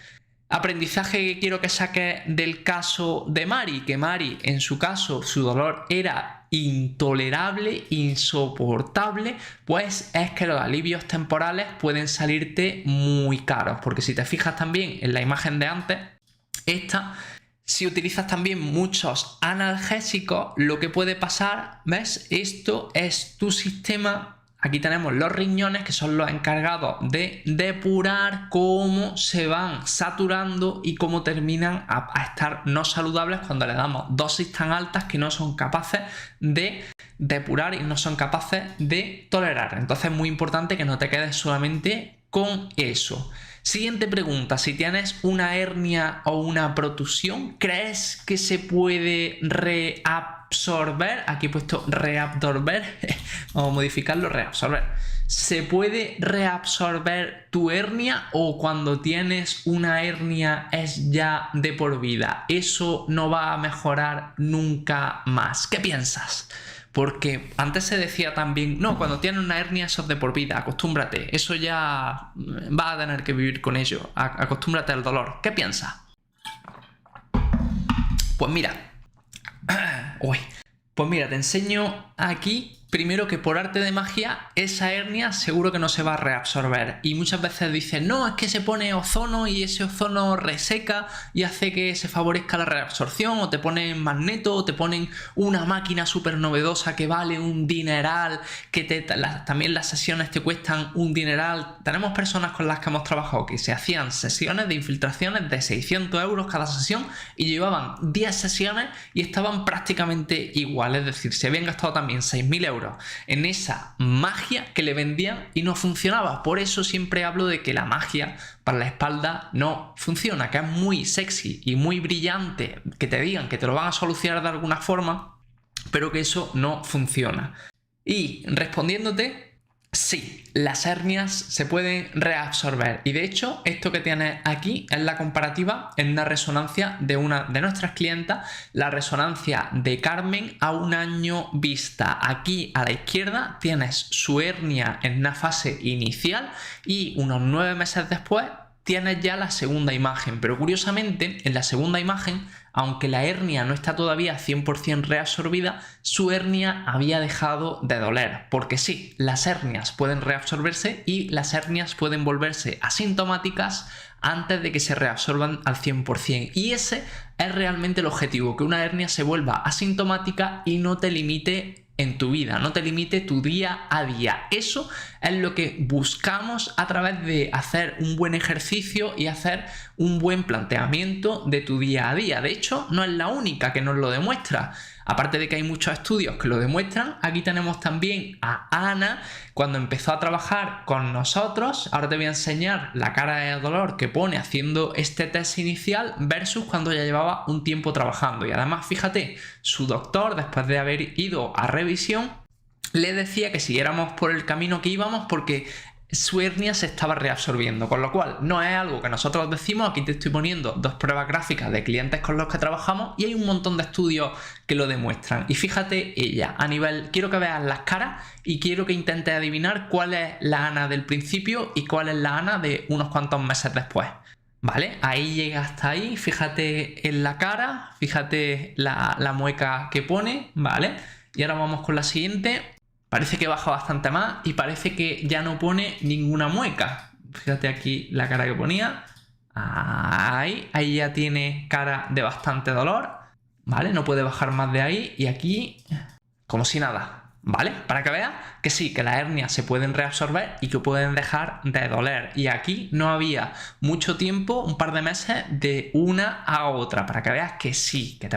aprendizaje que quiero que saques del caso de Mari, que Mari, en su caso, su dolor era intolerable, insoportable, pues es que los alivios temporales pueden salirte muy caros, porque si te fijas también en la imagen de antes, si utilizas también muchos analgésicos, lo que puede pasar, ¿ves? Esto es tu sistema. Aquí tenemos los riñones, que son los encargados de depurar cómo se van saturando y cómo terminan a estar no saludables cuando le damos dosis tan altas que no son capaces de depurar y no son capaces de tolerar. Entonces es muy importante que no te quedes solamente con eso. Siguiente pregunta: si tienes una hernia o una protusión, ¿crees que se puede reabsorber? Aquí he puesto reabsorber, vamos a modificarlo, reabsorber. ¿Se puede reabsorber tu hernia, o cuando tienes una hernia es ya de por vida? Eso no va a mejorar nunca más. ¿Qué piensas? Porque antes se decía también, no, cuando tienes una hernia eso es de por vida, acostúmbrate, eso ya vas a tener que vivir con ello, acostúmbrate al dolor. ¿Qué piensas? Pues mira, te enseño aquí, primero, que por arte de magia esa hernia seguro que no se va a reabsorber. Y muchas veces dicen, no, es que se pone ozono y ese ozono reseca y hace que se favorezca la reabsorción, o te ponen magneto, o te ponen una máquina súper novedosa que vale un dineral, que también las sesiones te cuestan un dineral. Tenemos personas con las que hemos trabajado que se hacían sesiones de infiltraciones de 600 euros cada sesión y llevaban 10 sesiones y estaban prácticamente igual, es decir, se habían gastado también 6.000 euros en esa magia que le vendían y no funcionaba. Por eso siempre hablo de que la magia para la espalda no funciona, que es muy sexy y muy brillante que te digan que te lo van a solucionar de alguna forma, pero que eso no funciona. Y respondiéndote, sí, las hernias se pueden reabsorber, y de hecho esto que tienes aquí es la comparativa en una resonancia de una de nuestras clientas, la resonancia de Carmen a un año vista. Aquí a la izquierda tienes su hernia en una fase inicial y unos 9 meses después tienes ya la segunda imagen, pero curiosamente en la segunda imagen, aunque la hernia no está todavía 100% reabsorbida, su hernia había dejado de doler, porque sí, las hernias pueden reabsorberse y las hernias pueden volverse asintomáticas antes de que se reabsorban al 100%, y ese es realmente el objetivo, que una hernia se vuelva asintomática y no te limite en tu vida, no te limite tu día a día. Eso es lo que buscamos a través de hacer un buen ejercicio y hacer un buen planteamiento de tu día a día. De hecho, no es la única que nos lo demuestra. Aparte de que hay muchos estudios que lo demuestran, aquí tenemos también a Ana cuando empezó a trabajar con nosotros. Ahora te voy a enseñar la cara de dolor que pone haciendo este test inicial versus cuando ya llevaba un tiempo trabajando. Y además, fíjate, su doctor, después de haber ido a revisión, le decía que siguiéramos por el camino que íbamos porque su hernia se estaba reabsorbiendo, con lo cual no es algo que nosotros decimos. Aquí te estoy poniendo dos pruebas gráficas de clientes con los que trabajamos y hay un montón de estudios que lo demuestran. Y fíjate ella, a nivel, quiero que veas las caras y quiero que intentes adivinar cuál es la Ana del principio y cuál es la Ana de unos cuantos meses después. ¿Vale? Ahí llega hasta ahí, fíjate en la cara, fíjate la mueca que pone, ¿vale? Y ahora vamos con la siguiente. Parece que baja bastante más y parece que ya no pone ninguna mueca. Fíjate aquí la cara que ponía. Ahí ya tiene cara de bastante dolor. ¿Vale? No puede bajar más de ahí. Y aquí, como si nada. ¿Vale? Para que veas que sí, que las hernias se pueden reabsorber y que pueden dejar de doler. Y aquí no había mucho tiempo, un par de meses, de una a otra. Para que veas que sí, que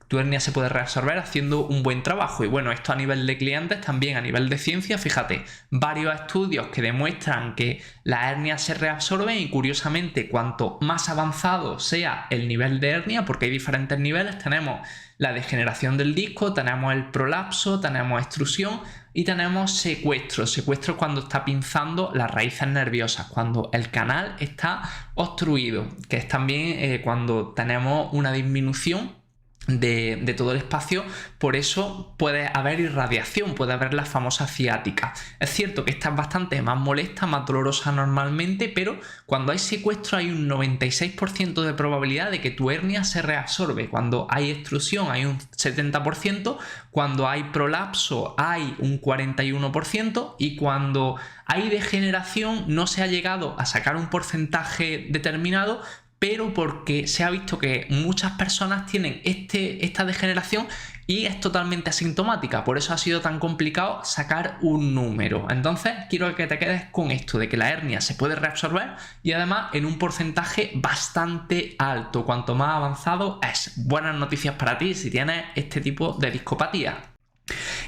tu hernia se puede reabsorber haciendo un buen trabajo. Y bueno, esto a nivel de clientes, también a nivel de ciencia, fíjate, varios estudios que demuestran que las hernias se reabsorben y curiosamente cuanto más avanzado sea el nivel de hernia, porque hay diferentes niveles, tenemos la degeneración del disco, tenemos el prolapso, tenemos extrusión y tenemos secuestro. Secuestro es cuando está pinzando las raíces nerviosas, cuando el canal está obstruido, que es también cuando tenemos una disminución de todo el espacio. Por eso puede haber irradiación, puede haber la famosa ciática. Es cierto que esta es bastante más molesta, más dolorosa normalmente, pero cuando hay secuestro hay un 96% de probabilidad de que tu hernia se reabsorbe. Cuando hay extrusión hay un 70%, cuando hay prolapso hay un 41% y cuando hay degeneración no se ha llegado a sacar un porcentaje determinado, pero porque se ha visto que muchas personas tienen esta degeneración y es totalmente asintomática. Por eso ha sido tan complicado sacar un número. Entonces, quiero que te quedes con esto, de que la hernia se puede reabsorber y además en un porcentaje bastante alto. Cuanto más avanzado es. Buenas noticias para ti si tienes este tipo de discopatía.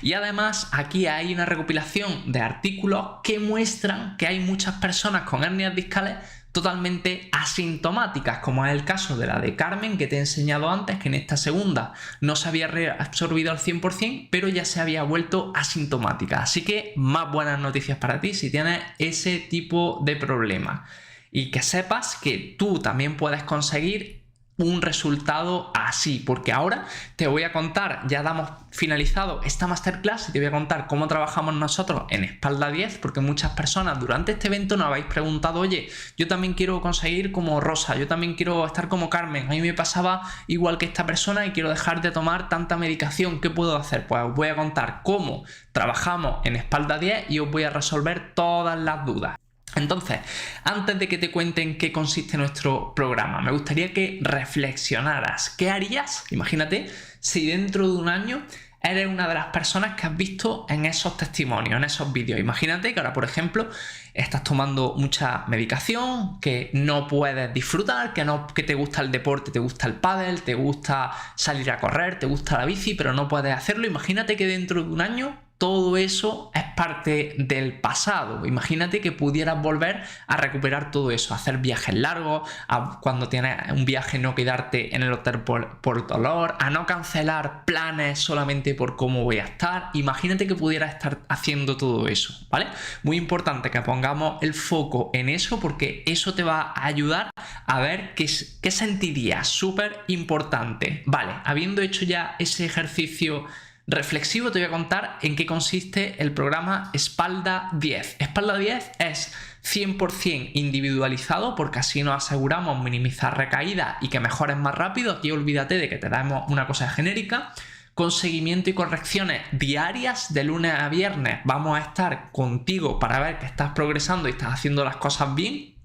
Y además aquí hay una recopilación de artículos que muestran que hay muchas personas con hernias discales totalmente asintomáticas, como es el caso de la de Carmen que te he enseñado antes, que en esta segunda no se había reabsorbido al 100%, pero ya se había vuelto asintomática. Así que más buenas noticias para ti si tienes ese tipo de problema. Y que sepas que tú también puedes conseguir un resultado así, porque ahora te voy a contar, ya damos finalizado esta masterclass y te voy a contar cómo trabajamos nosotros en espalda 10, porque muchas personas durante este evento nos habéis preguntado, oye, yo también quiero conseguir como Rosa, yo también quiero estar como Carmen, a mí me pasaba igual que esta persona y quiero dejar de tomar tanta medicación, ¿qué puedo hacer? Pues os voy a contar cómo trabajamos en espalda 10 y os voy a resolver todas las dudas. Entonces, antes de que te cuenten qué consiste nuestro programa, me gustaría que reflexionaras. ¿Qué harías? Imagínate si dentro de un año eres una de las personas que has visto en esos testimonios, en esos vídeos. Imagínate que ahora, por ejemplo, estás tomando mucha medicación, que no puedes disfrutar, que te gusta el deporte, te gusta el pádel, te gusta salir a correr, te gusta la bici, pero no puedes hacerlo. Imagínate que dentro de un año todo eso es parte del pasado. Imagínate que pudieras volver a recuperar todo eso, a hacer viajes largos, a cuando tienes un viaje no quedarte en el hotel por dolor, a no cancelar planes solamente por cómo voy a estar. Imagínate que pudieras estar haciendo todo eso, ¿vale? Muy importante que pongamos el foco en eso, porque eso te va a ayudar a ver qué sentirías. Súper importante. Vale, habiendo hecho ya ese ejercicio reflexivo, te voy a contar en qué consiste el programa Espalda 10. Espalda 10 es 100% individualizado porque así nos aseguramos minimizar recaídas y que mejores más rápido. Aquí olvídate de que te damos una cosa genérica. Con seguimiento y correcciones diarias de lunes a viernes. Vamos a estar contigo para ver que estás progresando y estás haciendo las cosas bien,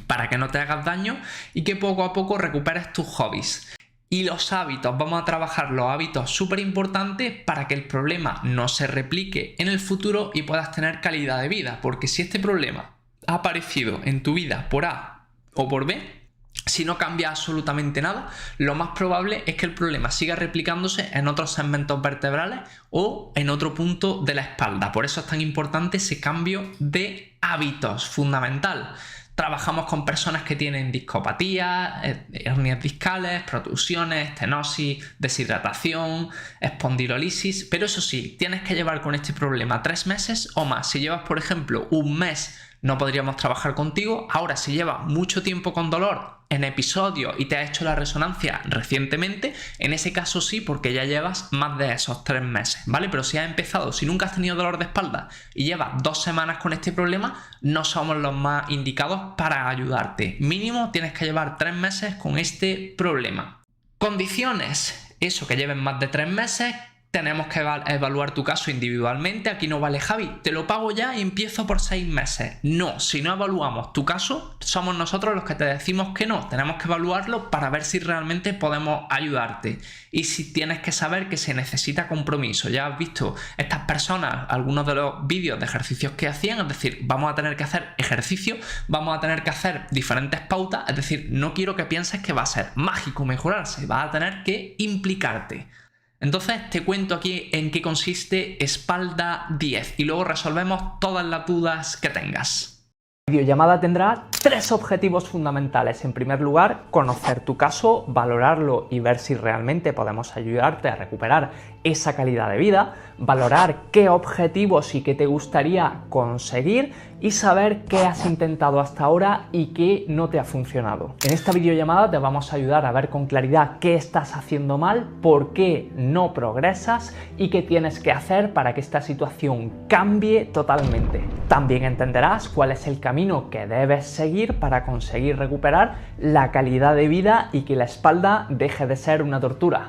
para que no te hagas daño y que poco a poco recuperes tus hobbies. Y los hábitos, vamos a trabajar los hábitos súper importantes para que el problema no se replique en el futuro y puedas tener calidad de vida. Porque si este problema ha aparecido en tu vida por A o por B, si no cambia absolutamente nada, lo más probable es que el problema siga replicándose en otros segmentos vertebrales o en otro punto de la espalda. Por eso es tan importante ese cambio de hábitos, fundamental. Trabajamos con personas que tienen discopatía, hernias discales, protusiones, estenosis, deshidratación, espondilolisis, pero eso sí, tienes que llevar con este problema 3 meses o más. Si llevas, por ejemplo, un mes, no podríamos trabajar contigo. Ahora, si llevas mucho tiempo con dolor en episodios y te has hecho la resonancia recientemente, en ese caso sí, porque ya llevas más de esos 3 meses, ¿vale? Pero si has empezado, si nunca has tenido dolor de espalda y llevas 2 semanas con este problema, no somos los más indicados para ayudarte. Mínimo tienes que llevar 3 meses con este problema. Condiciones: eso, que lleven más de 3 meses. Tenemos que evaluar tu caso individualmente. Aquí no vale, Javi, te lo pago ya y empiezo por 6 meses. No, si no evaluamos tu caso, somos nosotros los que te decimos que no. Tenemos que evaluarlo para ver si realmente podemos ayudarte. Y si tienes que saber que se necesita compromiso. Ya has visto estas personas, algunos de los vídeos de ejercicios que hacían, es decir, vamos a tener que hacer ejercicio, vamos a tener que hacer diferentes pautas, es decir, no quiero que pienses que va a ser mágico mejorarse, vas a tener que implicarte. Entonces te cuento aquí en qué consiste Espalda 10 y luego resolvemos todas las dudas que tengas. La videollamada tendrá 3 objetivos fundamentales. En primer lugar, conocer tu caso, valorarlo y ver si realmente podemos ayudarte a recuperar esa calidad de vida, valorar qué objetivos y qué te gustaría conseguir y saber qué has intentado hasta ahora y qué no te ha funcionado. En esta videollamada te vamos a ayudar a ver con claridad qué estás haciendo mal, por qué no progresas y qué tienes que hacer para que esta situación cambie totalmente. También entenderás cuál es el camino que debes seguir para conseguir recuperar la calidad de vida y que la espalda deje de ser una tortura.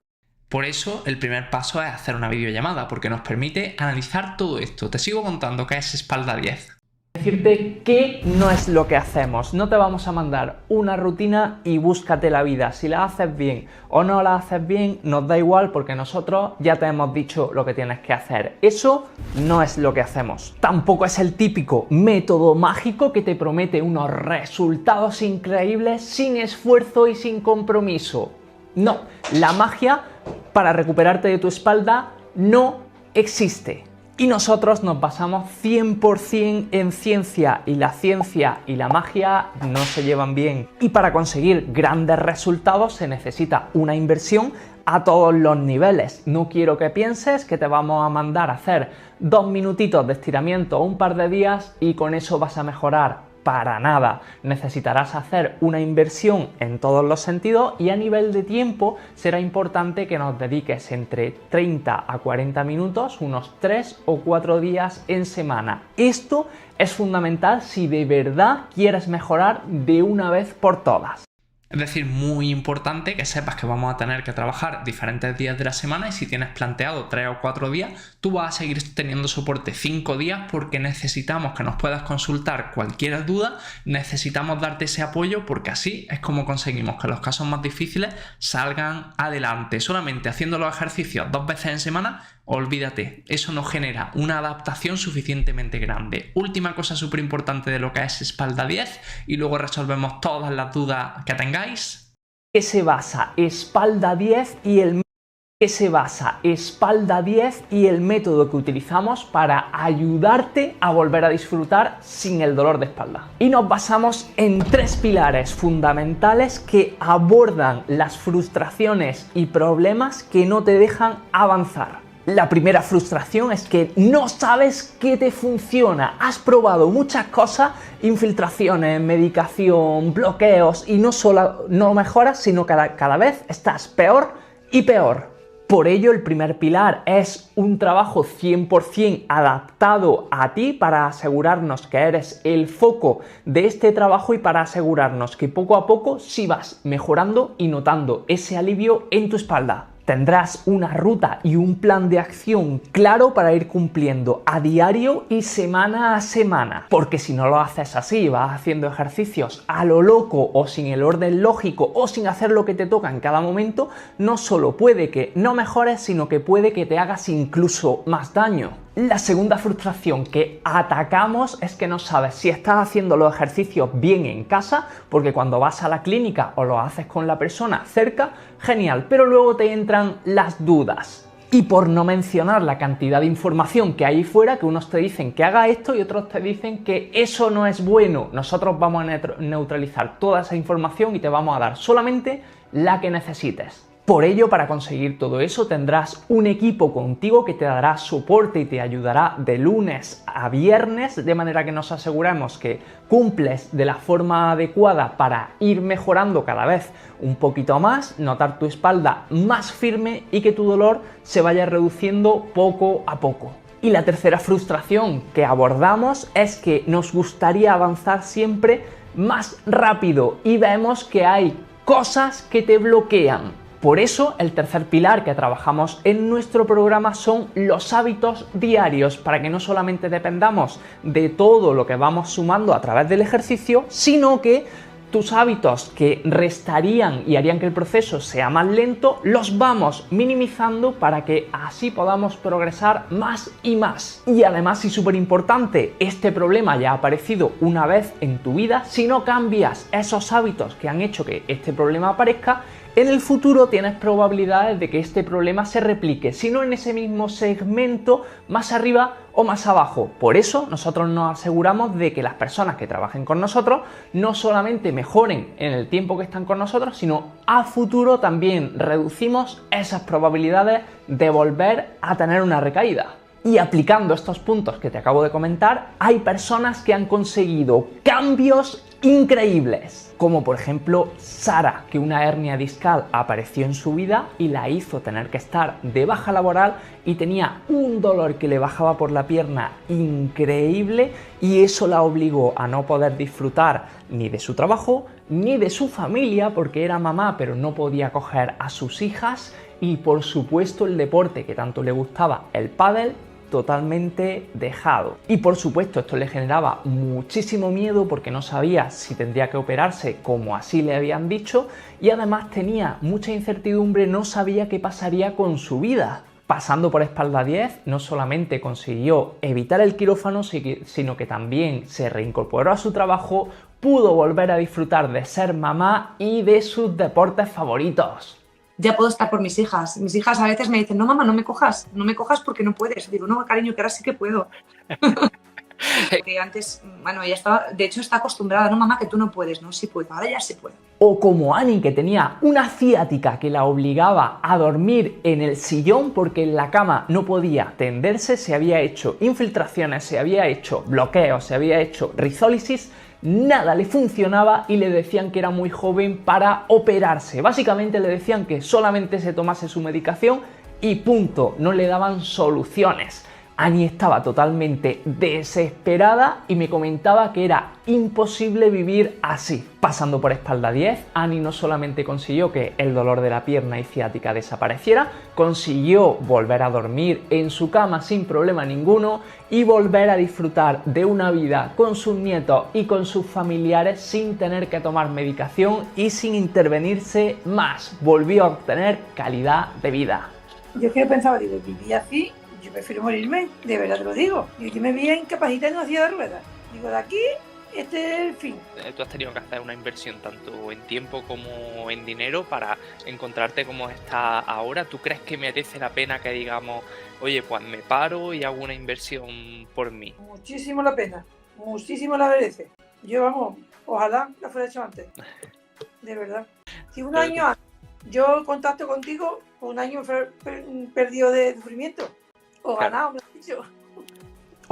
Por eso el primer paso es hacer una videollamada, porque nos permite analizar todo esto. Te sigo contando qué es Espalda 10. Decirte qué no es lo que hacemos. No te vamos a mandar una rutina y búscate la vida. Si la haces bien o no la haces bien, nos da igual porque nosotros ya te hemos dicho lo que tienes que hacer. Eso no es lo que hacemos. Tampoco es el típico método mágico que te promete unos resultados increíbles sin esfuerzo y sin compromiso. No, la magia para recuperarte de tu espalda no existe. Y nosotros nos basamos 100% en ciencia y la ciencia y la magia no se llevan bien. Y para conseguir grandes resultados se necesita una inversión a todos los niveles. No quiero que pienses que te vamos a mandar a hacer 2 minutitos de estiramiento un par de días y con eso vas a mejorar. Para nada. Necesitarás hacer una inversión en todos los sentidos y a nivel de tiempo será importante que nos dediques entre 30 a 40 minutos, unos 3 o 4 días en semana. Esto es fundamental si de verdad quieres mejorar de una vez por todas. Es decir, muy importante que sepas que vamos a tener que trabajar diferentes días de la semana y si tienes planteado 3 o 4 días, tú vas a seguir teniendo soporte 5 días porque necesitamos que nos puedas consultar cualquier duda, necesitamos darte ese apoyo porque así es como conseguimos que los casos más difíciles salgan adelante. Solamente haciendo los ejercicios 2 veces en semana, olvídate, eso no genera una adaptación suficientemente grande. Última cosa súper importante de lo que es Espalda 10 y luego resolvemos todas las dudas que tengáis. ¿Qué se basa Espalda 10 y el método que utilizamos para ayudarte a volver a disfrutar sin el dolor de espalda? Y nos basamos en 3 pilares fundamentales que abordan las frustraciones y problemas que no te dejan avanzar. La primera frustración es que no sabes qué te funciona. Has probado muchas cosas, infiltraciones, medicación, bloqueos y no solo no mejoras, sino que cada vez estás peor y peor. Por ello, el primer pilar es un trabajo 100% adaptado a ti para asegurarnos que eres el foco de este trabajo y para asegurarnos que poco a poco sí vas mejorando y notando ese alivio en tu espalda. Tendrás una ruta y un plan de acción claro para ir cumpliendo a diario y semana a semana. Porque si no lo haces así, vas haciendo ejercicios a lo loco o sin el orden lógico o sin hacer lo que te toca en cada momento, no solo puede que no mejores, sino que puede que te hagas incluso más daño. La segunda frustración que atacamos es que no sabes si estás haciendo los ejercicios bien en casa, porque cuando vas a la clínica o lo haces con la persona cerca, genial, pero luego te entran las dudas. Y por no mencionar la cantidad de información que hay fuera, que unos te dicen que haga esto y otros te dicen que eso no es bueno. Nosotros vamos a neutralizar toda esa información y te vamos a dar solamente la que necesites. Por ello, para conseguir todo eso, tendrás un equipo contigo que te dará soporte y te ayudará de lunes a viernes, de manera que nos aseguremos que cumples de la forma adecuada para ir mejorando cada vez un poquito más, notar tu espalda más firme y que tu dolor se vaya reduciendo poco a poco. Y la tercera frustración que abordamos es que nos gustaría avanzar siempre más rápido y vemos que hay cosas que te bloquean. Por eso, el tercer pilar que trabajamos en nuestro programa son los hábitos diarios, para que no solamente dependamos de todo lo que vamos sumando a través del ejercicio, sino que tus hábitos que restarían y harían que el proceso sea más lento, los vamos minimizando para que así podamos progresar más y más. Y además, y súper importante, este problema ya ha aparecido una vez en tu vida. Si no cambias esos hábitos que han hecho que este problema aparezca, en el futuro tienes probabilidades de que este problema se replique, si no en ese mismo segmento, más arriba o más abajo. Por eso nosotros nos aseguramos de que las personas que trabajen con nosotros no solamente mejoren en el tiempo que están con nosotros, sino a futuro también reducimos esas probabilidades de volver a tener una recaída. Y aplicando estos puntos que te acabo de comentar, hay personas que han conseguido cambios increíbles, como por ejemplo Sara, que una hernia discal apareció en su vida y la hizo tener que estar de baja laboral y tenía un dolor que le bajaba por la pierna increíble, y eso la obligó a no poder disfrutar ni de su trabajo ni de su familia, porque era mamá pero no podía coger a sus hijas, y por supuesto el deporte que tanto le gustaba, el pádel, totalmente dejado. Y por supuesto esto le generaba muchísimo miedo porque no sabía si tendría que operarse como así le habían dicho, y además tenía mucha incertidumbre, no sabía qué pasaría con su vida. Pasando por Espalda 10, no solamente consiguió evitar el quirófano, sino que también se reincorporó a su trabajo, pudo volver a disfrutar de ser mamá y de sus deportes favoritos. Ya puedo estar por mis hijas. Mis hijas a veces me dicen, no mamá, no me cojas porque no puedes. Digo, no cariño, que ahora sí que puedo. Que antes, bueno, ella estaba, de hecho está acostumbrada, no mamá, que tú no puedes, no, sí puedo, ahora ya sí puedo. O como Ani, que tenía una ciática que la obligaba a dormir en el sillón porque en la cama no podía tenderse, se había hecho infiltraciones, se había hecho bloqueos, se había hecho rizólisis, nada le funcionaba y le decían que era muy joven para operarse. Básicamente le decían que solamente se tomase su medicación y punto, no le daban soluciones. Ani estaba totalmente desesperada y me comentaba que era imposible vivir así. Pasando por Espalda 10, Ani no solamente consiguió que el dolor de la pierna y ciática desapareciera, consiguió volver a dormir en su cama sin problema ninguno y volver a disfrutar de una vida con sus nietos y con sus familiares sin tener que tomar medicación y sin intervenirse más. Volvió a obtener calidad de vida. Yo que pensaba, digo, viví así. Yo prefiero morirme, de verdad te lo digo. Yo me veía incapacitada en una silla de ruedas. Digo, de aquí, este es el fin. Tú has tenido que hacer una inversión tanto en tiempo como en dinero para encontrarte como estás ahora. ¿Tú crees que merece la pena que digamos, oye, pues me paro y hago una inversión por mí? Muchísimo la pena, muchísimo la merece. Yo, vamos, ojalá la fuera hecho antes. De verdad. Si un año antes yo contacto contigo, un año perdido de sufrimiento. O ganado, me has dicho.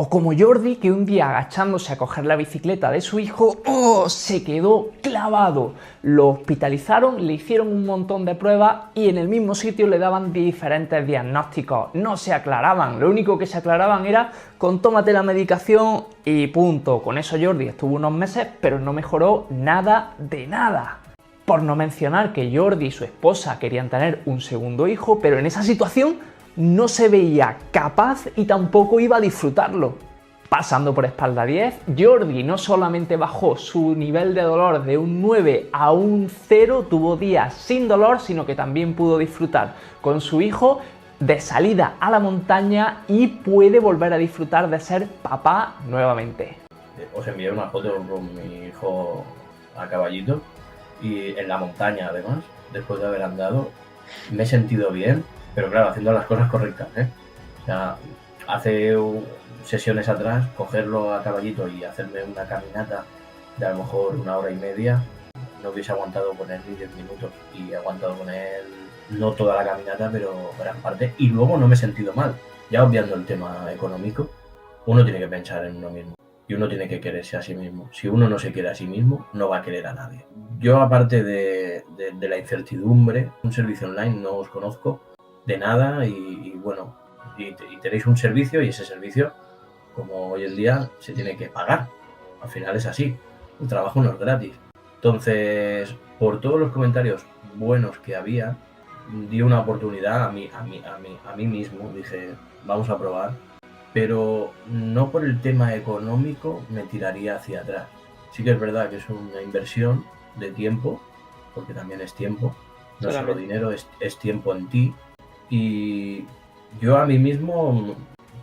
O como Jordi, que un día agachándose a coger la bicicleta de su hijo, ¡oh!, se quedó clavado. Lo hospitalizaron, le hicieron un montón de pruebas y en el mismo sitio le daban diferentes diagnósticos. No se aclaraban, lo único que se aclaraban era con tómate la medicación y punto. Con eso Jordi estuvo unos meses, pero no mejoró nada de nada. Por no mencionar que Jordi y su esposa querían tener un segundo hijo, pero en esa situación no se veía capaz y tampoco iba a disfrutarlo. Pasando por espalda 10, Jordi no solamente bajó su nivel de dolor de un 9 a un 0, tuvo días sin dolor, sino que también pudo disfrutar con su hijo de salida a la montaña y puede volver a disfrutar de ser papá nuevamente. Os envié una foto con mi hijo a caballito y en la montaña además, después de haber andado, me he sentido bien. Pero claro, haciendo las cosas correctas, ¿eh? O sea, hace sesiones atrás, cogerlo a caballito y hacerme una caminata de a lo mejor 1 hora y media, no hubiese aguantado con él ni 10 minutos. Y he aguantado con él, no toda la caminata, pero gran parte. Y luego no me he sentido mal. Ya obviando el tema económico, uno tiene que pensar en uno mismo. Y uno tiene que quererse a sí mismo. Si uno no se quiere a sí mismo, no va a querer a nadie. Yo, aparte de la incertidumbre, un servicio online no os conozco de nada y bueno, y tenéis un servicio y ese servicio, como hoy en día, se tiene que pagar. Al final es así, el trabajo no es gratis. Entonces, por todos los comentarios buenos que había, di una oportunidad a mí mismo, dije, vamos a probar, pero no por el tema económico me tiraría hacia atrás. Sí que es verdad que es una inversión de tiempo, porque también es tiempo, no solo dinero, es tiempo en ti. Y yo a mí mismo,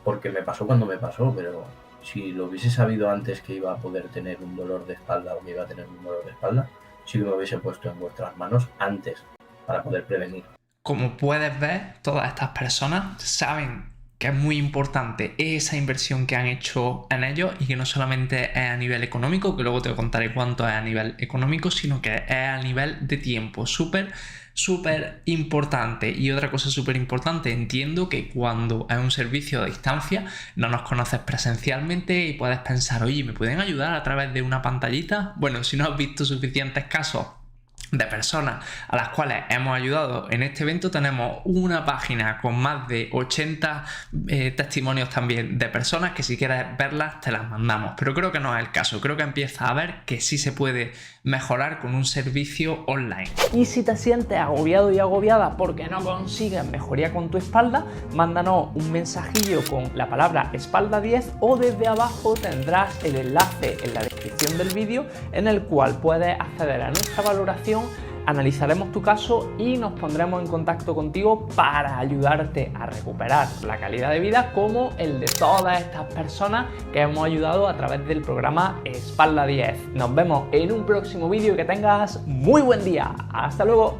porque me pasó cuando me pasó, pero si lo hubiese sabido antes que iba a poder tener un dolor de espalda o que iba a tener un dolor de espalda, sí que me hubiese puesto en vuestras manos antes para poder prevenir. Como puedes ver, todas estas personas saben que es muy importante esa inversión que han hecho en ellos y que no solamente es a nivel económico, que luego te contaré cuánto es a nivel económico, sino que es a nivel de tiempo. Súper importante. Y otra cosa súper importante, entiendo que cuando es un servicio a distancia no nos conoces presencialmente y puedes pensar, oye, ¿me pueden ayudar a través de una pantallita? Bueno, si no has visto suficientes casos de personas a las cuales hemos ayudado en este evento, tenemos una página con más de 80 testimonios también de personas que si quieres verlas te las mandamos, pero creo que no es el caso. Creo que empieza a ver que sí se puede mejorar con un servicio online. Y si te sientes agobiado y agobiada porque no consigues mejoría con tu espalda, mándanos un mensajillo con la palabra espalda 10 o desde abajo tendrás el enlace en la descripción del vídeo en el cual puedes acceder a nuestra valoración, analizaremos tu caso y nos pondremos en contacto contigo para ayudarte a recuperar la calidad de vida como el de todas estas personas que hemos ayudado a través del programa Espalda 10. Nos vemos en un próximo vídeo y que tengas muy buen día. ¡Hasta luego!